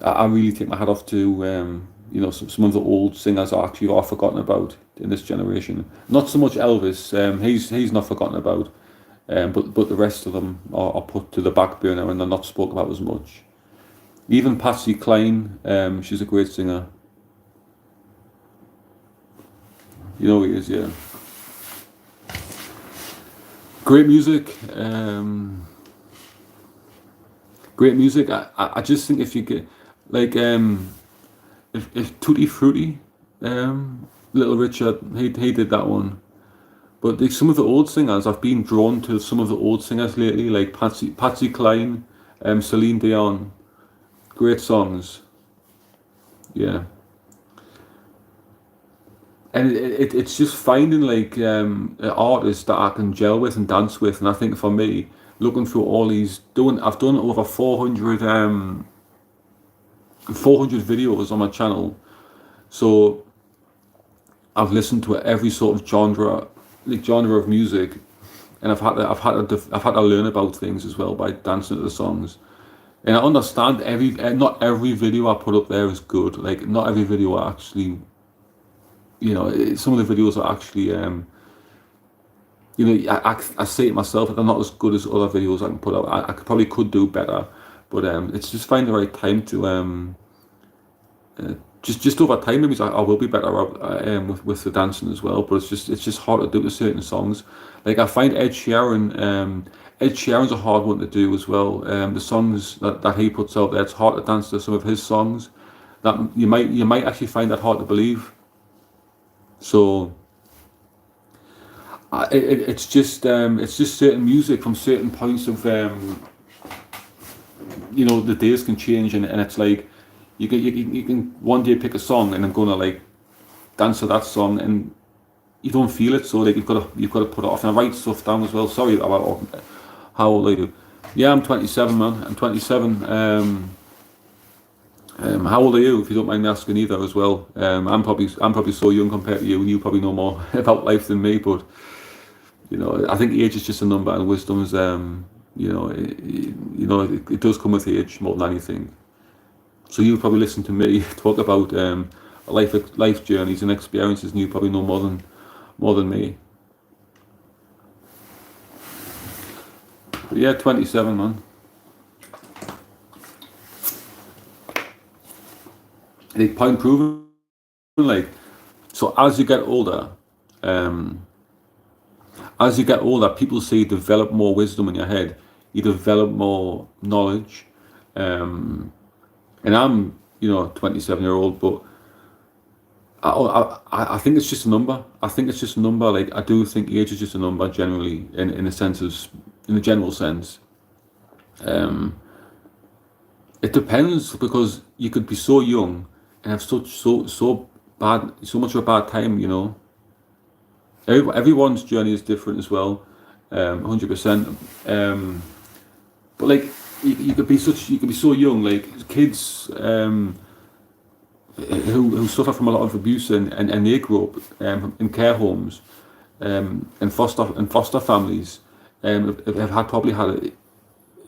I really take my hat off to some of the old singers are forgotten about in this generation. Not so much Elvis, he's not forgotten about, but the rest of them are put to the back burner and they're not spoken about as much. Even Patsy Cline, she's a great singer. You know who he is, yeah. Great music. Great music. I just think if you get like if Tutti Frutti, Little Richard, he did that one. But like some of the old singers, I've been drawn to some of the old singers lately, like Patsy Cline, Celine Dion. Great songs. Yeah. And it's just finding like artists that I can gel with and dance with, and I think for me, looking through all these, I've done over 400 videos on my channel. So I've listened to every sort of genre of music, and I've had to learn about things as well by dancing to the songs. And I understand not every video I put up there is good. Like, not every video are actually, some of the videos are actually, I say it myself, that they're not as good as other videos I can put out. I probably could do better, but it's just find the right time to just over time, maybe I will be better out with the dancing as well. But it's just hard to do with certain songs. Like, I find Ed Sheeran's a hard one to do as well. The songs that he puts out there, it's hard to dance to some of his songs. That you might actually find that hard to believe. So it's just certain music from certain points of the days can change, and it's like you can one day pick a song and I'm gonna like dance to that song, and you don't feel it, so like you've got to put it off. And I write stuff down as well. Sorry about how old are you? Yeah, I'm 27, man. I'm 27. How old are you, if you don't mind me asking either as well? I'm probably so young compared to you, and you probably know more about life than me. But I think age is just a number, and wisdom is it does come with age more than anything. So you probably listen to me talk about life journeys and experiences, and you probably know more than me. But yeah, 27, man. Like, point proven. Like, so as you get older, people say you develop more wisdom in your head, you develop more knowledge. And I'm 27-year-old, but I think it's just a number. I think it's just a number. Like, I do think age is just a number generally, in a sense of, in the general sense. It depends, because you could be so young and have so much of a bad time. Everyone's journey is different as well, 100%. But like, you could be so young, like kids who suffer from a lot of abuse, and they grow up in care homes, and foster families, have probably had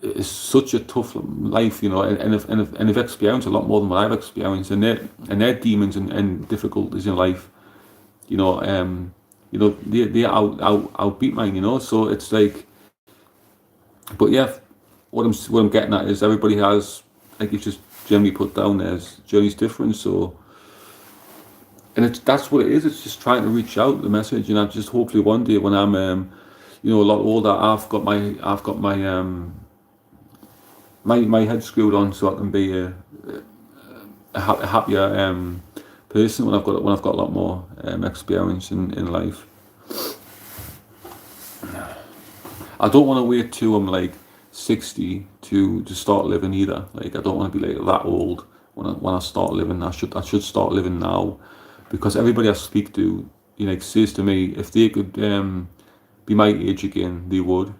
it's such a tough life, and have experienced a lot more than what I've experienced, and their demons and difficulties in life, they outbeat mine, so it's like, but yeah, what I'm getting at is everybody has, like you just generally put down there, journey's different, so, and that's what it is. It's just trying to reach out the message, and I just hopefully one day when I'm a lot older, I've got my head screwed on, so I can be a happier person when I've got a lot more experience in life. I don't want to wait till I'm like 60 to start living either. Like, I don't want to be like that old when I start living. I should start living now, because everybody I speak to, says to me, if they could be my age again, they would.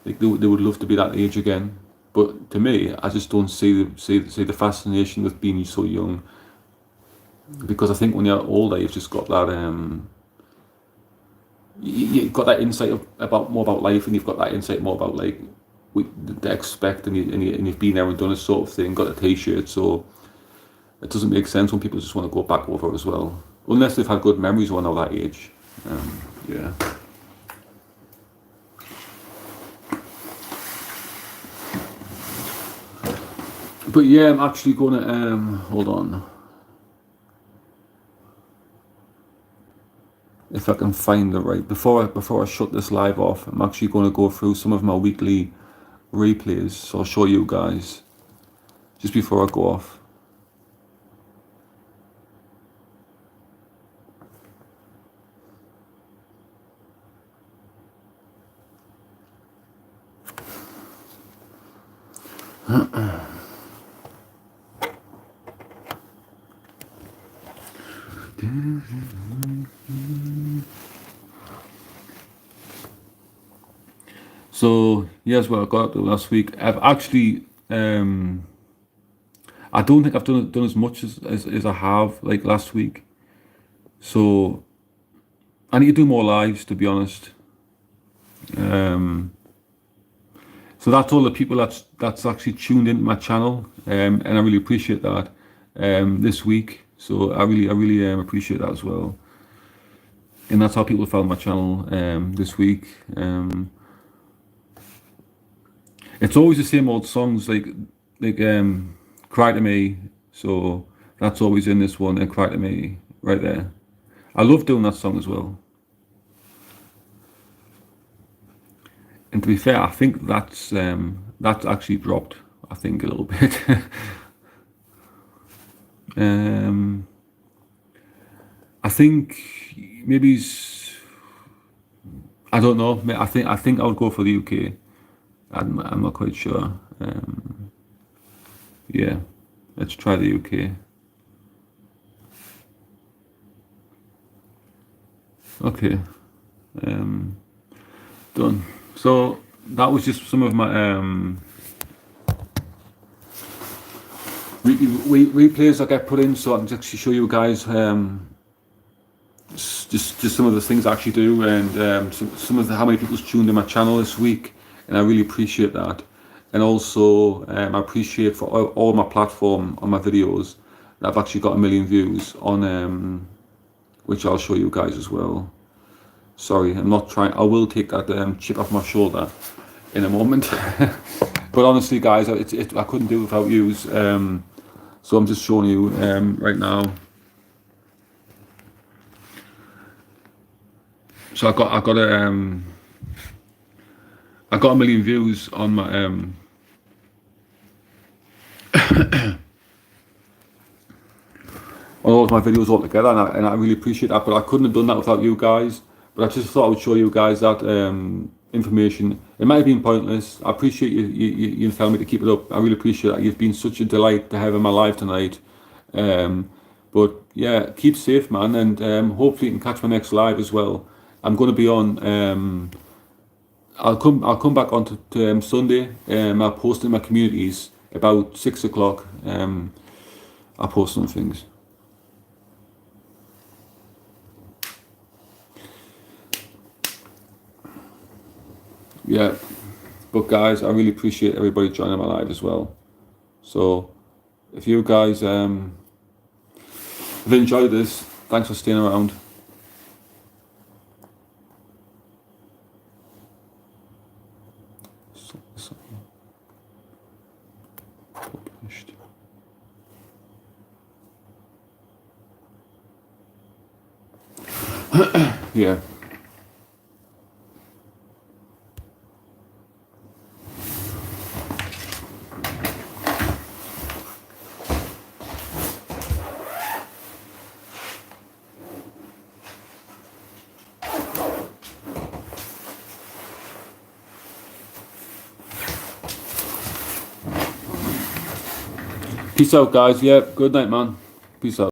Like, they would love to be that age again. But to me, I just don't see the fascination with being so young, because I think when you're older, you've just got that you've got that insight more about life, and you've got that insight more about like the expect, and you've been there and done a sort of thing, got a t-shirt. So it doesn't make sense when people just want to go back over as well, unless they've had good memories when they're that age. Yeah. But yeah, I'm actually gonna hold on, if I can find the right, before I shut this live off, I'm actually going to go through some of my weekly replays, so I'll show you guys just before I go off. So here's what I got to last week. I've actually, I don't think I've done as much as I have like last week. So I need to do more lives, to be honest. So that's all the people that's actually tuned into my channel, and I really appreciate that this week. So I really appreciate that as well. And that's how people found my channel this week. It's always the same old songs like Cry to Me. So that's always in this one, and Cry to Me right there. I love doing that song as well. And to be fair, I think that's actually dropped. I think a little bit. I think maybe I don't know. I think I would go for the UK. I'm not quite sure. Yeah, let's try the UK. Okay, done. So that was just some of my replays I get put in, so I can actually show you guys just some of the things I actually do, and some of how many people's tuned in my channel this week, and I really appreciate that. And also I appreciate for all my platform on my videos that I've actually got 1 million views on, which I'll show you guys as well. Sorry, I'm not trying. I will take that chip off my shoulder in a moment. But honestly, guys, I couldn't do it without you. So I'm just showing you right now. So I got 1 million views on my on all of my videos all together, and I really appreciate that. But I couldn't have done that without you guys. But I just thought I would show you guys that information. It might have been pointless. I appreciate you telling me to keep it up. I really appreciate that. You've been such a delight to have in my life tonight. But yeah, keep safe, man, and hopefully you can catch my next live as well. I'm going to be on. I'll come back on to Sunday. I'll post in my communities about 6 o'clock. I'll post some things. Yeah, but guys, I really appreciate everybody joining my live as well. So if you guys have enjoyed this, thanks for staying around. Published. Yeah. Peace out, guys. Yeah, good night, man. Peace out.